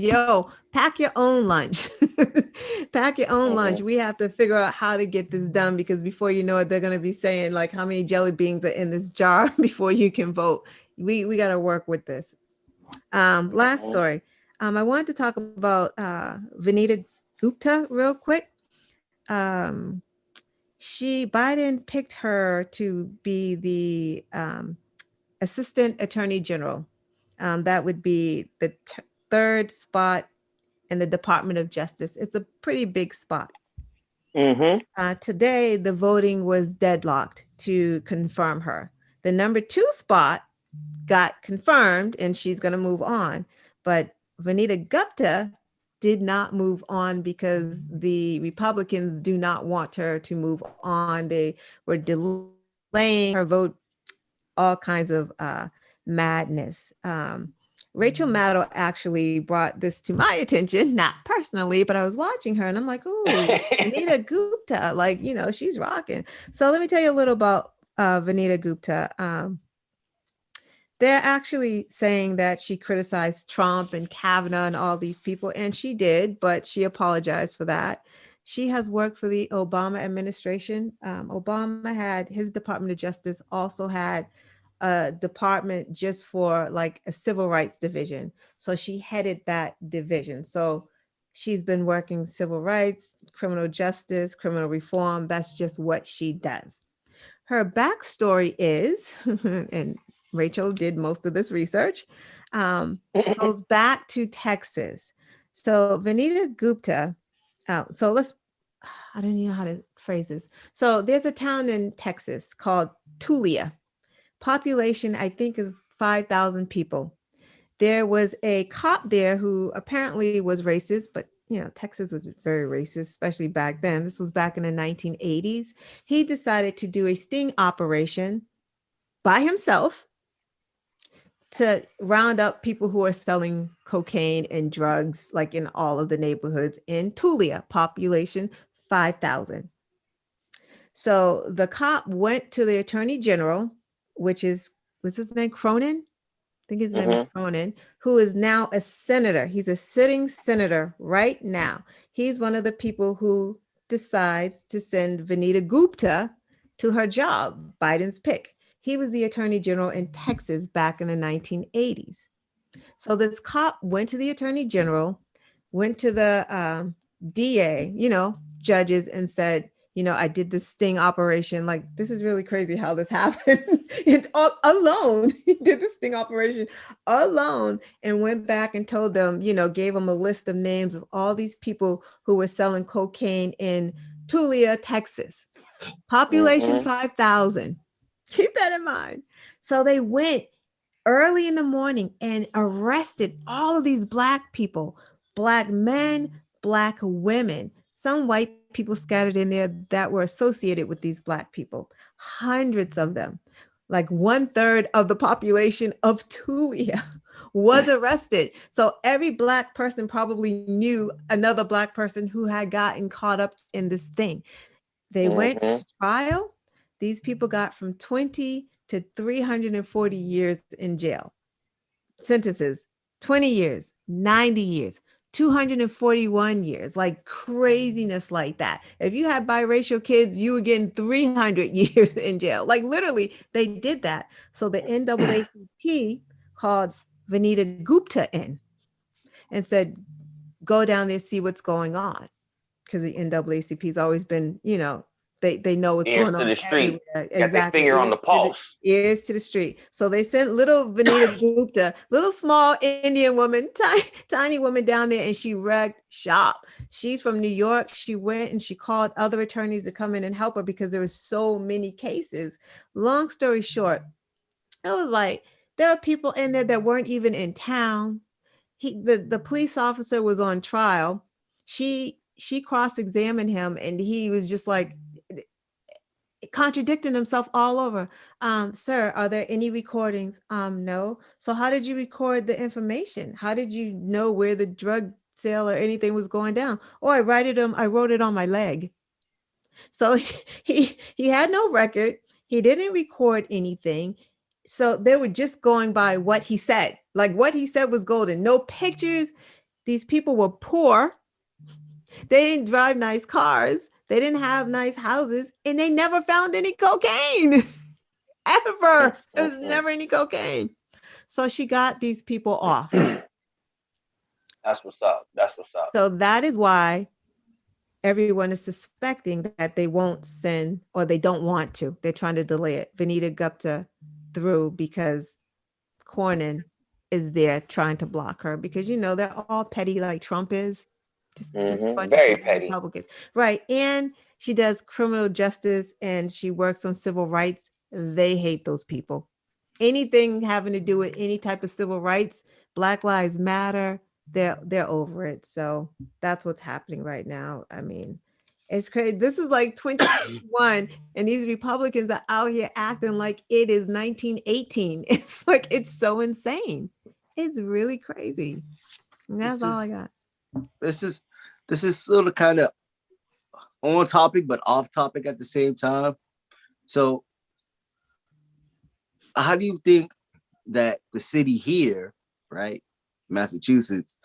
pack your own lunch. Pack your own lunch. We have to figure out how to get this done, because before you know it, they're going to be saying like how many jelly beans are in this jar before you can vote. We got to work with this. Last story. I wanted to talk about Vanita Gupta real quick. Biden picked her to be the Assistant Attorney General. That would be the third spot in the Department of Justice. It's a pretty big spot. Today, the voting was deadlocked to confirm her. The number 2 spot got confirmed, and she's going to move on. But Vanita Gupta did not move on because the Republicans do not want her to move on. They were delaying her vote, all kinds of madness. Rachel Maddow actually brought this to my attention, not personally, but I was watching her and I'm like, oh, Vanita Gupta, like, she's rocking. So let me tell you a little about Vanita Gupta. They're actually saying that she criticized Trump and Kavanaugh and all these people, and she did, but she apologized for that. She has worked for the Obama administration. Obama had his Department of Justice also had a department just for like a civil rights division. So she headed that division. So she's been working civil rights, criminal justice, criminal reform. That's just what she does. Her backstory is, and Rachel did most of this research, goes back to Texas. So Vanita Gupta, I don't even know how to phrase this. So there's a town in Texas called Tulia. Population, I think, is 5,000 people. There was a cop there who apparently was racist, but Texas was very racist, especially back then. This was back in the 1980s. He decided to do a sting operation by himself to round up people who are selling cocaine and drugs, like in all of the neighborhoods in Tulia, population 5,000. So the cop went to the attorney general, was his name Cronin? I think his name is Cronin, who is now a senator. He's a sitting senator right now. He's one of the people who decides to send Vanita Gupta to her job, Biden's pick. He was the attorney general in Texas back in the 1980s. So this cop went to the attorney general, went to the DA, judges, and said, I did this sting operation. Like, this is really crazy how this happened. It's all alone. He did the sting operation alone and went back and told them, gave them a list of names of all these people who were selling cocaine in Tulia, Texas. Population 5,000. Keep that in mind. So they went early in the morning and arrested all of these Black people, Black men, Black women, some white people scattered in there that were associated with these Black people, hundreds of them. Like 1/3 of the population of Tulia was arrested. So every Black person probably knew another Black person who had gotten caught up in this thing. They went to trial. These people got from 20 to 340 years in jail. Sentences: 20 years, 90 years, 241 years, like craziness like that. If you had biracial kids, you were getting 300 years in jail. Like literally, they did that. So the NAACP called Vanita Gupta in and said, go down there, see what's going on. Because the NAACP has always been, they know what's Ears going to on the street. everywhere. Got their Exactly. finger on the pulse. Ears to the street. So they sent little Vanita Gupta, little small Indian woman, tiny woman down there, and she wrecked shop. She's from New York. She went and she called other attorneys to come in and help her because there were so many cases. Long story short, it was like there are people in there that weren't even in town. The police officer was on trial. She cross-examined him and he was just like contradicting himself all over. Sir, are there any recordings? No. So how did you record the information? How did you know where the drug sale or anything was going down? Oh, I wrote it on my leg. So he had no record. He didn't record anything. So they were just going by what he said. Like what he said was golden. No pictures. These people were poor. They didn't drive nice cars. They didn't have nice houses, and they never found any cocaine. Ever. There was never any cocaine. So she got these people off. That's what's up. That's what's up. So that is why everyone is suspecting that they won't send, or they don't want to. They're trying to delay it. Vanita Gupta through because Cornyn is there trying to block her because they're all petty like Trump is. Just a bunch Very of petty Republicans. Right. And she does criminal justice and she works on civil rights. They hate those people. Anything having to do with any type of civil rights, Black Lives Matter, they're over it. So that's what's happening right now. I mean, it's crazy. This is like 2021, and these Republicans are out here acting like it is 1918. It's like it's so insane. It's really crazy. And that's all I got. This is sort of kind of on topic, but off topic at the same time. So, how do you think that the city here, right, Massachusetts,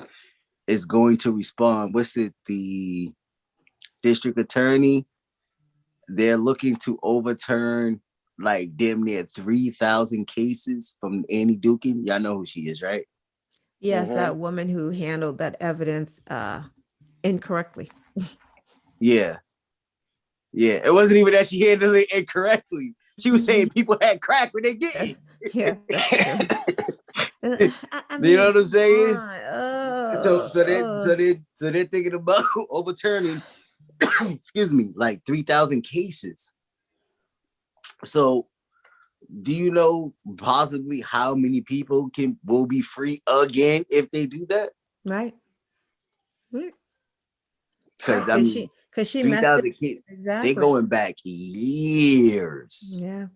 is going to respond? What's it? The district attorney, they're looking to overturn like damn near 3,000 cases from Annie Dukin. Y'all know who she is, right? Yes, that woman who handled that evidence incorrectly. Yeah. It wasn't even that she handled it incorrectly. She was saying people had crack when they didn't. Yeah, that's true. I mean, you know what I'm saying? So they're thinking about overturning, excuse me, like 3,000 cases. So, do you know possibly how many people will be free again if they do that? Right. Because I mean, because she 3,000 kids, exactly. they're going back years. Yeah.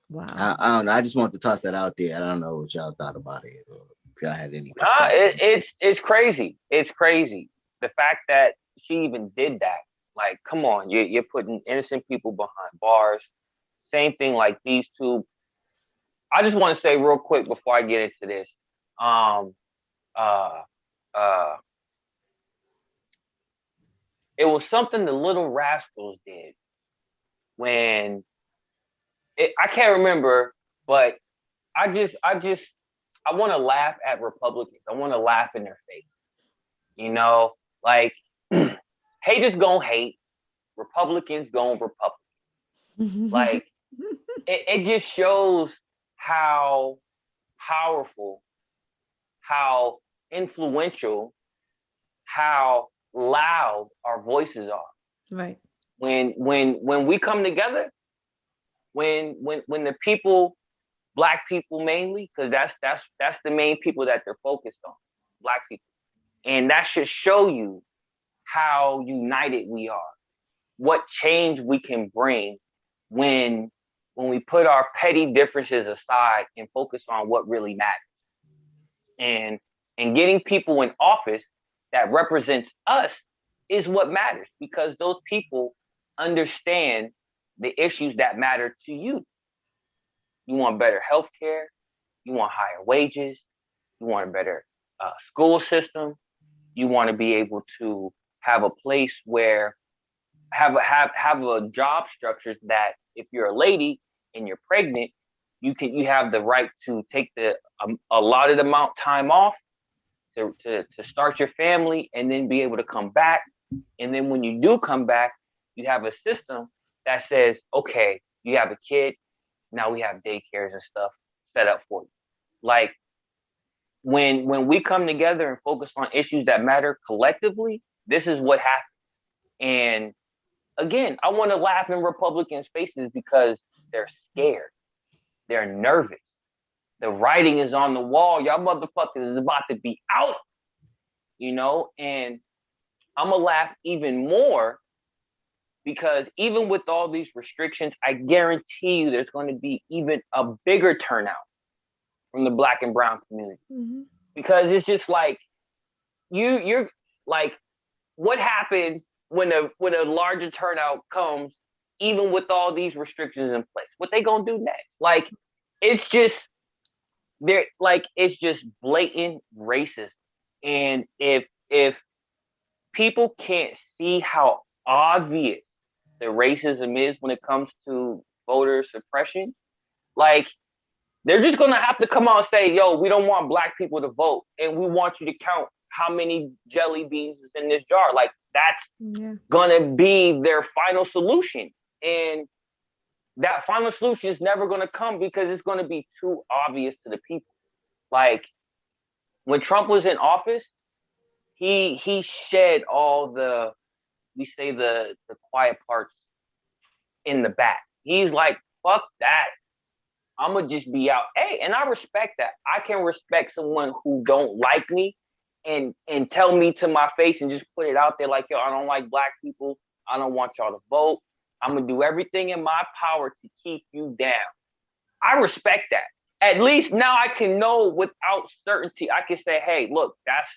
Wow. I don't know. I just want to toss that out there. I don't know what y'all thought about it, or if y'all had any. It's crazy. It's crazy. The fact that she even did that. Like, come on, you're putting innocent people behind bars. Same thing like these two. I just want to say real quick before I get into this. It was something the Little Rascals did when I can't remember, but I want to laugh at Republicans. I want to laugh in their face. You know, like haters gonna hate, Republicans gonna Republican. Like it just shows how powerful, how influential, how loud our voices are. Right. When we come together, when the people, black people mainly, because that's the main people that they're focused on, black people. And that should show you how united we are, what change we can bring when we put our petty differences aside and focus on what really matters. And getting people in office that represents us is what matters, because those people understand the issues that matter to you. You want better health care, you want higher wages, you want a better school system, you want to be able to have a place where have a job structure that if you're a lady and you're pregnant, you have the right to take the allotted amount time off to start your family and then be able to come back. And then when you do come back, you have a system that says, okay, you have a kid, now we have daycares and stuff set up for you. Like when we come together and focus on issues that matter collectively, this is what happens. And again, I want to laugh in Republicans' faces because they're scared. They're nervous. The writing is on the wall. Y'all motherfuckers is about to be out, you know? And I'm going to laugh even more because even with all these restrictions, I guarantee you there's going to be even a bigger turnout from the black and brown community. Mm-hmm. Because it's just like, you're like, what happens when a larger turnout comes, even with all these restrictions in place? What they gonna do next? Like, it's just it's just blatant racism. And if people can't see how obvious the racism is when it comes to voter suppression, like they're just gonna have to come out and say, yo, we don't want black people to vote, and we want you to count how many jelly beans is in this jar. Like that's gonna be their final solution. And that final solution is never gonna come because it's gonna be too obvious to the people. Like when Trump was in office, he shed all the quiet parts in the back. He's like, fuck that. I'm gonna just be out. Hey, and I respect that. I can respect someone who don't like me and tell me to my face and just put it out there like, yo, I don't like black people. I don't want y'all to vote. I'm gonna do everything in my power to keep you down. I respect that. At least now I can know without certainty. I can say, hey, look, that's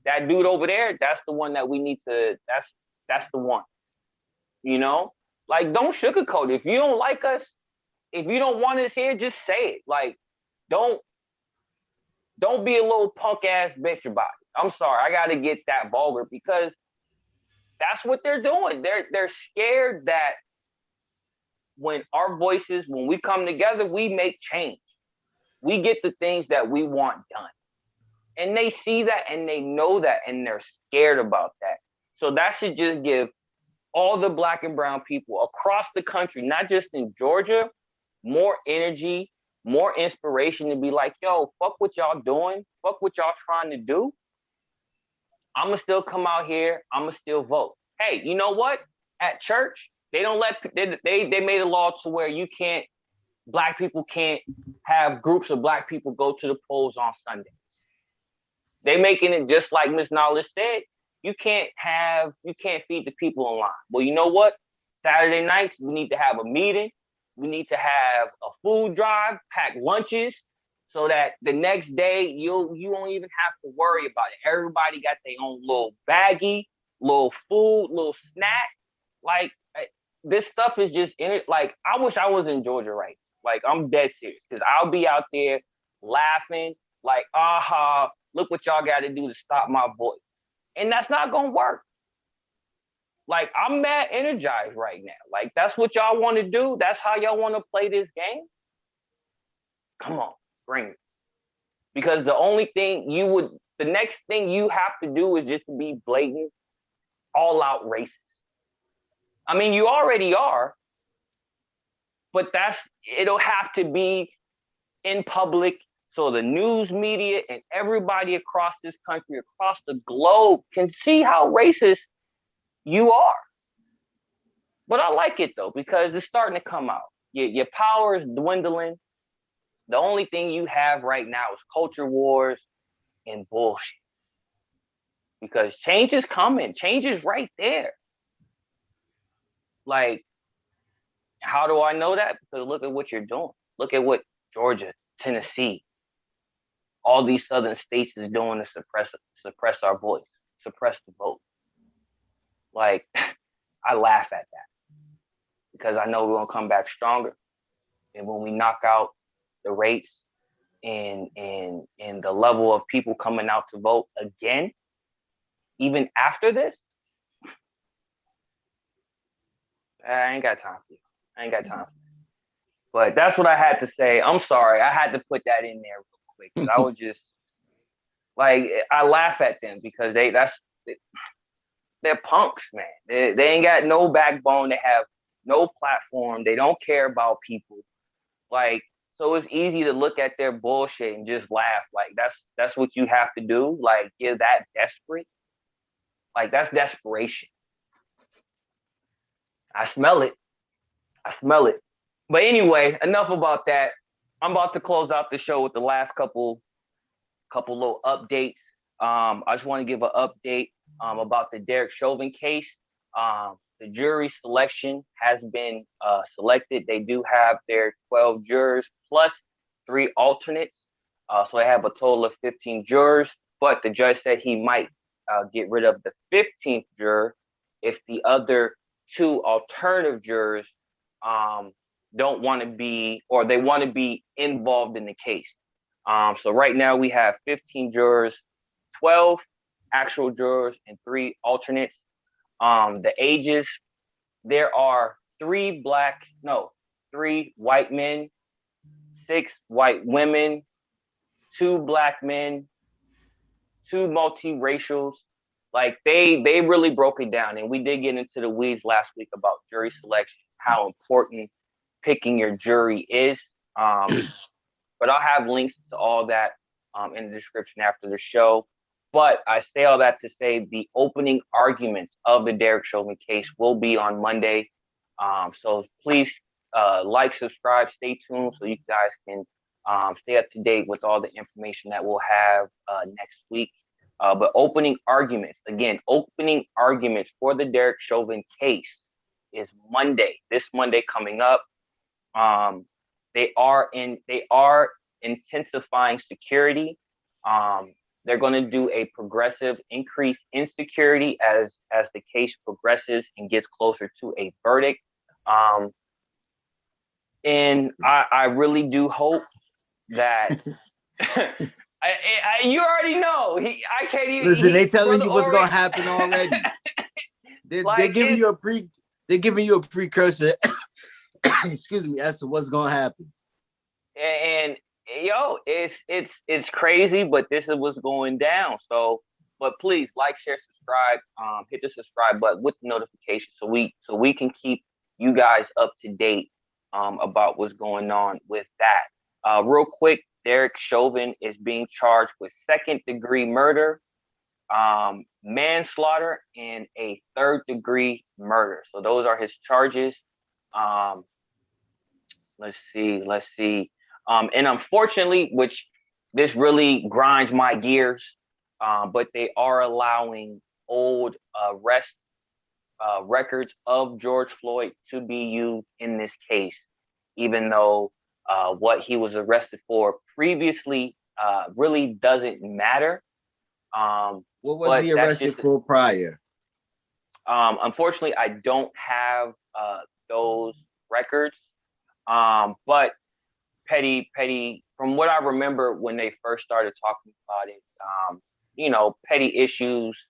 that dude over there. That's the one that we need to. That's the one. You know, like don't sugarcoat it. If you don't like us, if you don't want us here, just say it. Like, don't be a little punk ass bitch about it. I'm sorry, I gotta get that vulgar because that's what they're doing. They're scared that when we come together, we make change. We get the things that we want done. And they see that and they know that and they're scared about that. So that should just give all the black and brown people across the country, not just in Georgia, more energy, more inspiration to be like, yo, fuck what y'all doing. Fuck what y'all trying to do. I'm going to still come out here. I'm going to still vote. Hey, you know what? At church, they don't let, they made a law to where black people can't have groups of black people go to the polls on Sundays. They making it just like Ms. Knowledge said, you can't feed the people in line. Well, you know what? Saturday nights, we need to have a meeting. We need to have a food drive, pack lunches, so that the next day you won't even have to worry about it. Everybody got their own little baggie, little food, little snack. Like this stuff is just in it. Like I wish I was in Georgia right now. Like I'm dead serious because I'll be out there laughing like, aha, look what y'all got to do to stop my voice. And that's not going to work. Like, I'm mad energized right now. Like, that's what y'all want to do? That's how y'all want to play this game? Come on, bring it. Because the only thing the next thing you have to do is just to be blatant, all out racist. I mean, you already are, but it'll have to be in public so the news media and everybody across this country, across the globe, can see how racist you are. But I like it though, because it's starting to come out. Your power is dwindling. The only thing you have right now is culture wars and bullshit. Because change is coming. Change is right there. Like, how do I know that? Because look at what you're doing. Look at what Georgia, Tennessee, all these southern states is doing to suppress our voice, suppress the vote. Like, I laugh at that because I know we're gonna come back stronger. And when we knock out the rates and the level of people coming out to vote again, even after this, I ain't got time for you. I ain't got time for you. But that's what I had to say. I'm sorry. I had to put that in there real quick. 'Cause I was just like, I laugh at them because they're punks, man. They ain't got no backbone. They have no platform. They don't care about people. Like, so it's easy to look at their bullshit and just laugh. Like, that's what you have to do. Like, you're that desperate. Like, that's desperation. I smell it. I smell it. But anyway, enough about that. I'm about to close out the show with the last couple little updates. I just want to give an update about the Derek Chauvin case. The jury selection has been selected. They do have their 12 jurors plus 3 alternates. So they have a total of 15 jurors, but the judge said he might get rid of the 15th juror if the other 2 alternative jurors don't want to be, or they want to be involved in the case. So right now we have 15 jurors, 12 actual jurors, and 3 alternates. The ages, there are 3 white men, 6 white women, 2 black men, 2 multiracials. Like, they really broke it down, and we did get into the weeds last week about jury selection, how important picking your jury is. But I'll have links to all that in the description after the show. But I say all that to say the opening arguments of the Derek Chauvin case will be on Monday. So please like, subscribe, stay tuned so you guys can stay up to date with all the information that we'll have next week. But opening arguments for the Derek Chauvin case is Monday. This Monday coming up. They are intensifying security. They're going to do a progressive increase in security as the case progresses and gets closer to a verdict. And I really do hope that you already know. I can't even listen. They telling you what's gonna happen already. They're giving you a precursor. Excuse me, as to what's gonna happen. And yo, it's crazy, but this is what's going down. So, but please like, share, subscribe. Hit the subscribe button with the notification so we can keep you guys up to date about what's going on with that. Real quick, Derek Chauvin is being charged with 2nd-degree murder, manslaughter, and a 3rd-degree murder. So those are his charges. Let's see. And unfortunately, which this really grinds my gears, but they are allowing old arrest records of George Floyd to be used in this case, even though what he was arrested for previously really doesn't matter. What was he arrested for prior? Unfortunately, I don't have those records, but petty, from what I remember when they first started talking about it, petty issues,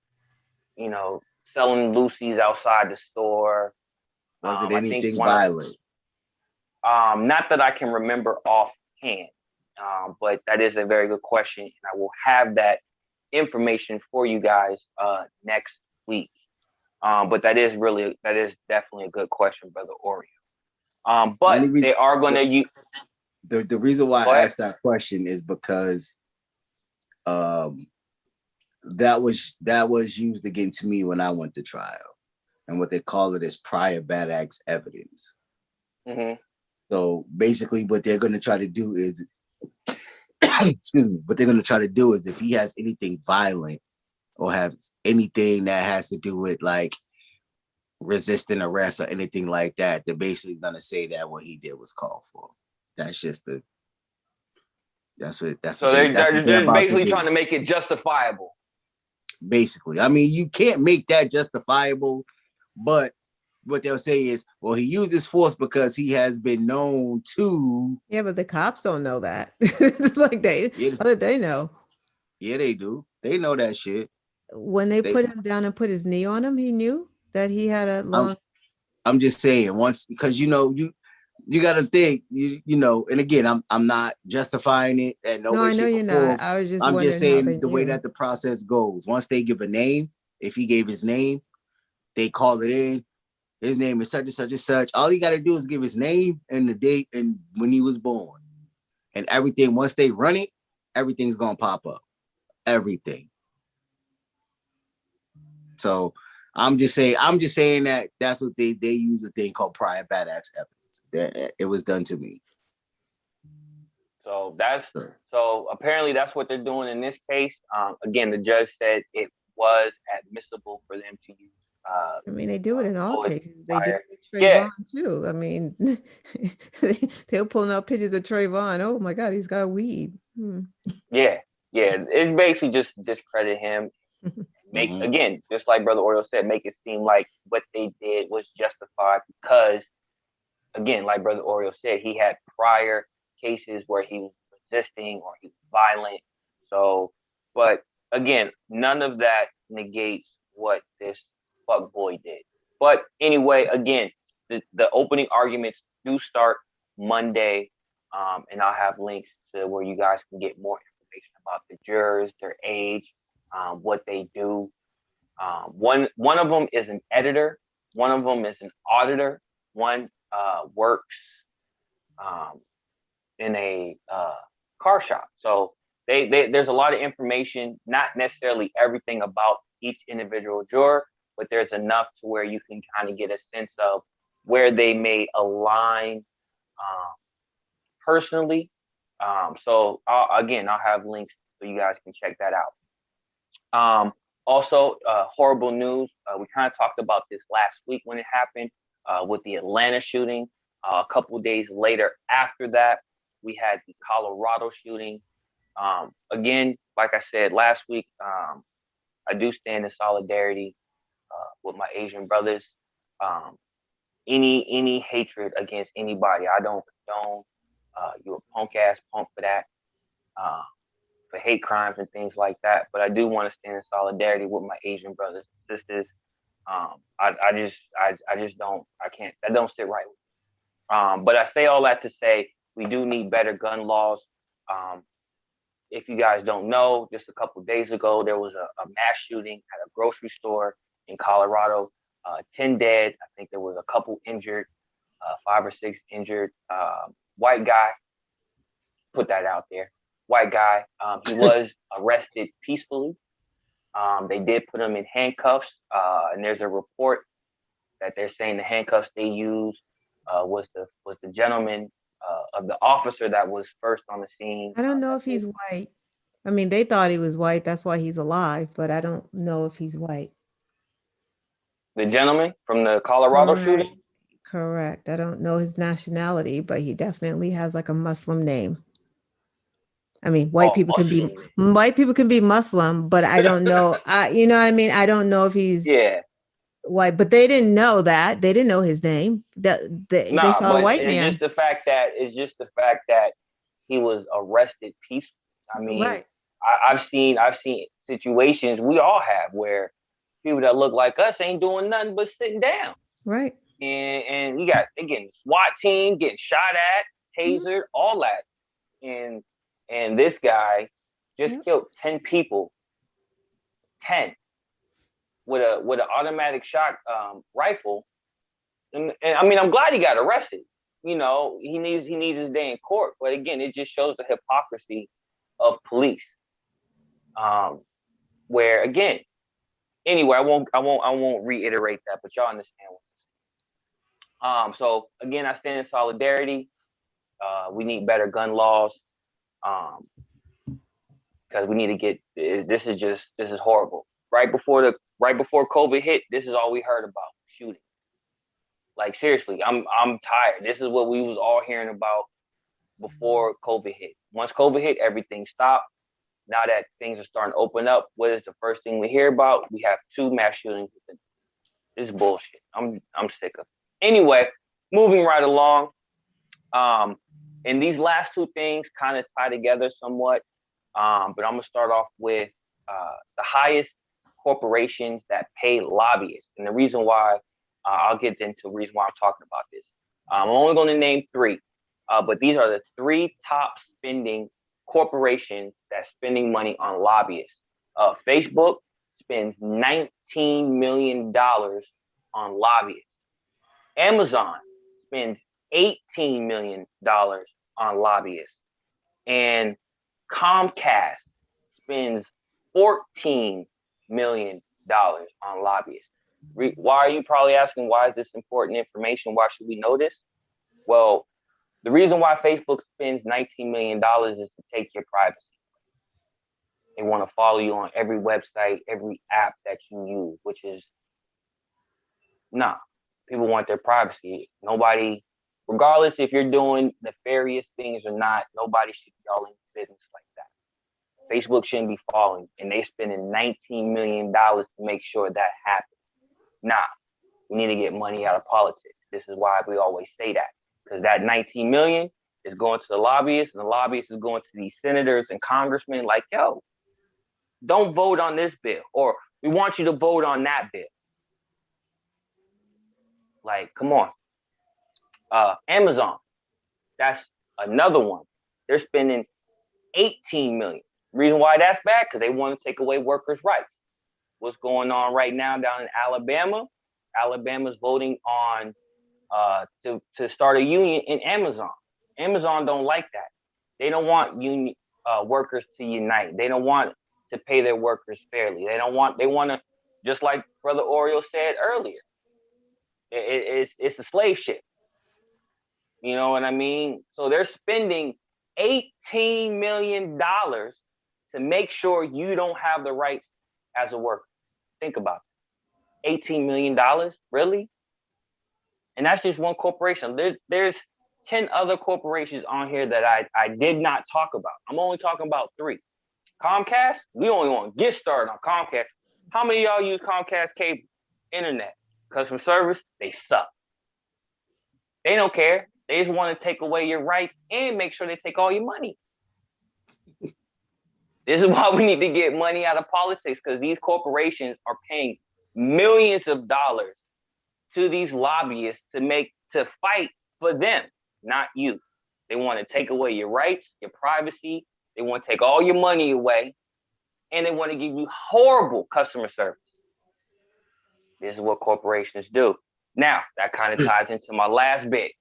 selling loosies outside the store. Was it anything violent? Not that I can remember offhand, but that is a very good question, and I will have that information for you guys next week. But that is definitely a good question, brother Oreo. The But only reason they are going to use. the reason why I asked that question is because that was used against me when I went to trial, and what they call it is prior bad acts evidence. Mm-hmm. So basically, what they're going to try to do is, excuse me, what they're going to try to do is if he has anything violent or has anything that has to do with like resisting arrest or anything like that, they're basically going to say that what he did was called for. That's just the. That's So what they're what they're just about to basically do. trying to make it justifiable. Basically, I mean, you can't make that justifiable, but what they'll say is, well, he used his force because he has been known to. Yeah, but the cops don't know that. Like how did they know? Yeah, they do. They know that shit. When they put him down and put his knee on him, he knew that he had a long. I'm just saying, once, because you got to think, and again, I'm not justifying it at no No, way, I know shape, or you're not. form. I was just I'm just wondering how they saying the way knew. that the process goes. Once they give a name, if he gave his name, they call it in. His name is such and such and such. All you got to do is give his name and the date and when he was born. And everything, once they run it, everything's going to pop up. Everything. So I'm just saying that that's what they use a thing called prior bad acts evidence. That it was done to me. So so apparently that's what they're doing in this case. Again, the judge said it was admissible for them to use. I mean, they do it in all cases. They did it with Yeah. Trayvon too. I mean, they were pulling out pictures of Trayvon. Oh my God, he's got weed. Yeah. It's basically just discredit him. Make again, just like Brother Oreo said, make it seem like what they did was justified because, again, like Brother Oreo said, he had prior cases where he was resisting or he was violent. So, but again, none of that negates what this fuck boy did. But anyway, again, the opening arguments do start Monday, and I'll have links to where you guys can get more information about the jurors, their age, what they do. One of them is an editor. One of them is an auditor. One works in a car shop. So there's a lot of information, not necessarily everything about each individual juror, but there's enough to where you can kind of get a sense of where they may align personally. So I'll have links so you guys can check that out. Also, horrible news. We kind of talked about this last week when it happened with the Atlanta shooting. A couple days later after that, we had the Colorado shooting. Again, like I said last week, I do stand in solidarity with my Asian brothers. Any hatred against anybody, I don't condone. You a punk ass punk for that. For hate crimes and things like that. But I do want to stand in solidarity with my Asian brothers and sisters. I just don't, I can't, that don't sit right with me. But I say all that to say we do need better gun laws. If you guys don't know, just a couple of days ago, there was a mass shooting at a grocery store in Colorado. 10 dead. I think there was a couple injured, 5 or 6 injured. White guy, put that out there. White guy. He was arrested peacefully. They did put him in handcuffs, and there's a report that they're saying the handcuffs they used was the gentleman of the officer that was first on the scene. I don't know if he's white. I mean, they thought he was white. That's why he's alive, but I don't know if he's white. The gentleman from the Colorado shooting? Correct. I don't know his nationality, but he definitely has like a Muslim name. I mean, white people can be Muslim, but I don't know. You know what I mean? I don't know if he's white, but they didn't know that. They didn't know his name. They saw a white man. It's just the fact that he was arrested peacefully. I mean, I've seen situations we all have where people that look like us ain't doing nothing but sitting down. Right. And you got, again, SWAT team getting shot at, tasered, all that. And this guy just killed 10 people 10 with an automatic shot rifle. And I mean, I'm glad he got arrested. You know, he needs his day in court. But again, it just shows the hypocrisy of police. Where again, anyway, I won't reiterate that, but y'all understand. So again, I stand in solidarity. We need better gun laws. Because we need to get this is horrible. Right before COVID hit, this is all we heard about, shooting. Like seriously, I'm tired. This is what we was all hearing about before COVID hit. Once COVID hit, everything stopped. Now that things are starting to open up, what is the first thing we hear about? We have 2 mass shootings. This is bullshit. I'm sick of it. Anyway, moving right along. And these last 2 things kind of tie together somewhat. But I'm gonna start off with the highest corporations that pay lobbyists, and the reason why I'll get into the reason why I'm talking about this. I'm only going to name 3, but these are the 3 top spending corporations that's spending money on lobbyists. Facebook spends $19 million on lobbyists. Amazon spends $18 million on lobbyists, and Comcast spends $14 million on lobbyists. Why are you probably asking, why is this important information? Why should we know this? Well, the reason why Facebook spends $19 million is to take your privacy. They want to follow you on every website, every app that you use, which is, people want their privacy. Nobody, regardless if you're doing nefarious things or not, nobody should be all in business like that. Facebook shouldn't be following, and they spending $19 million to make sure that happens. We need to get money out of politics. This is why we always say that, because that 19 million is going to the lobbyists, and the lobbyists is going to these senators and congressmen like, yo, don't vote on this bill, or we want you to vote on that bill. Like, come on. Amazon, that's another one. They're spending 18 million. Reason why that's bad, because they want to take away workers' rights. What's going on right now down in Alabama? Alabama's voting on to start a union in Amazon. Amazon don't like that. They don't want union workers to unite. They don't want to pay their workers fairly. They want to, just like Brother Oreo said earlier, it's a slave ship. You know what I mean? So they're spending $18 million to make sure you don't have the rights as a worker. Think about it. $18 million? Really? And that's just one corporation. There's 10 other corporations on here that I did not talk about. I'm only talking about 3. Comcast, we only want to get started on Comcast. How many of y'all use Comcast cable? Internet, customer service, they suck. They don't care. They just want to take away your rights and make sure they take all your money. This is why we need to get money out of politics, because these corporations are paying millions of dollars to these lobbyists to fight for them, not you. They want to take away your rights, your privacy. They want to take all your money away, and they want to give you horrible customer service. This is what corporations do. Now, that kind of ties into my last bit.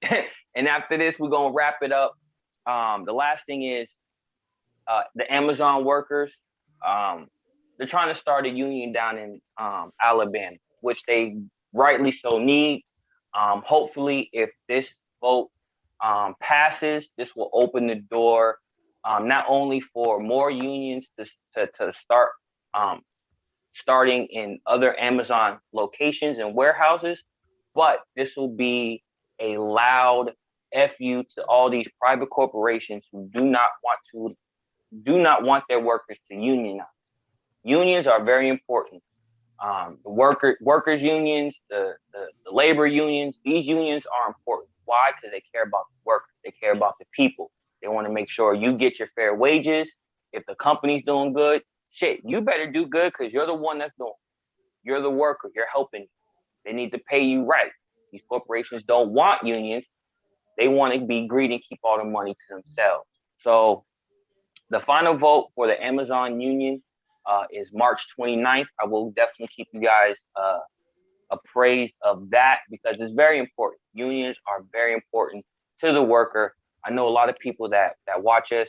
And after this, we're going to wrap it up. The last thing is the Amazon workers. They're trying to start a union down in Alabama, which they rightly so need. Hopefully, if this vote passes, this will open the door not only for more unions to start starting in other Amazon locations and warehouses, but this will be a loud FU to all these private corporations who do not want their workers to unionize. Unions are very important. The workers unions, the labor unions, these unions are important. Why? Because they care about the workers. They care about the people. They want to make sure you get your fair wages. If the company's doing good, shit, you better do good, because you're the one that's doing it. You're the worker. You're helping. They need to pay you right. These corporations don't want unions. They want to be greedy and keep all the money to themselves. So the final vote for the Amazon union is March 29th. I will definitely keep you guys appraised of that because it's very important. Unions are very important to the worker. I know a lot of people that watch us.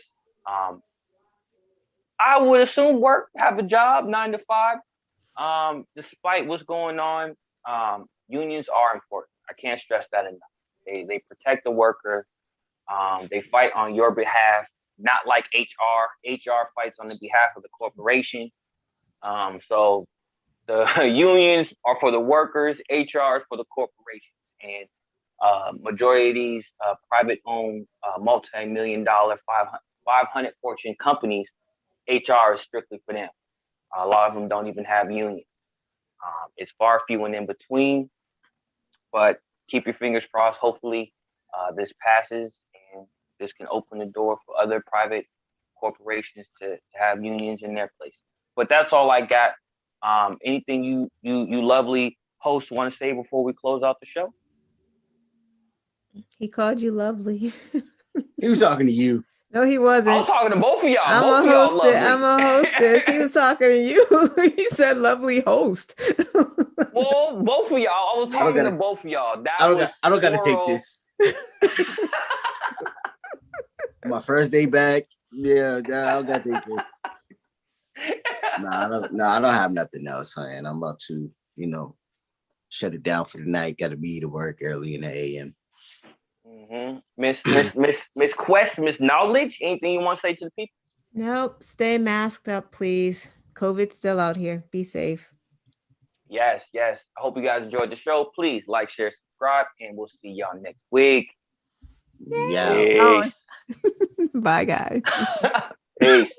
I would assume have a job 9 to 5. Despite what's going on, unions are important. I can't stress that enough. They protect the worker. They fight on your behalf, not like HR. HR fights on the behalf of the corporation. So the unions are for the workers, HR is for the corporations, and majority of these private-owned, multi-million-dollar, 500 Fortune companies, HR is strictly for them. A lot of them don't even have unions. It's far few and in between, but keep your fingers crossed. Hopefully, this passes and this can open the door for other private corporations to have unions in their places. But that's all I got. Anything you lovely hosts want to say before we close out the show? He called you lovely. He was talking to you. No, he wasn't. I'm talking to both of y'all. I'm Both a of y'all hostess. lovely. I'm a hostess. He was talking to you. He said lovely host. Well, both of y'all. I was talking to both of y'all. I don't gotta take this. My first day back. Yeah, I don't gotta take this. I don't have nothing else, man. I'm about to, shut it down for the night. Gotta be to work early in the AM. Miss Quest, Miss Knowledge, anything you want to say to the people? Nope. Stay masked up, please. COVID's still out here. Be safe. Yes. I hope you guys enjoyed the show. Please like, share, subscribe, and we'll see y'all next week. Yeah. Bye, guys. Peace.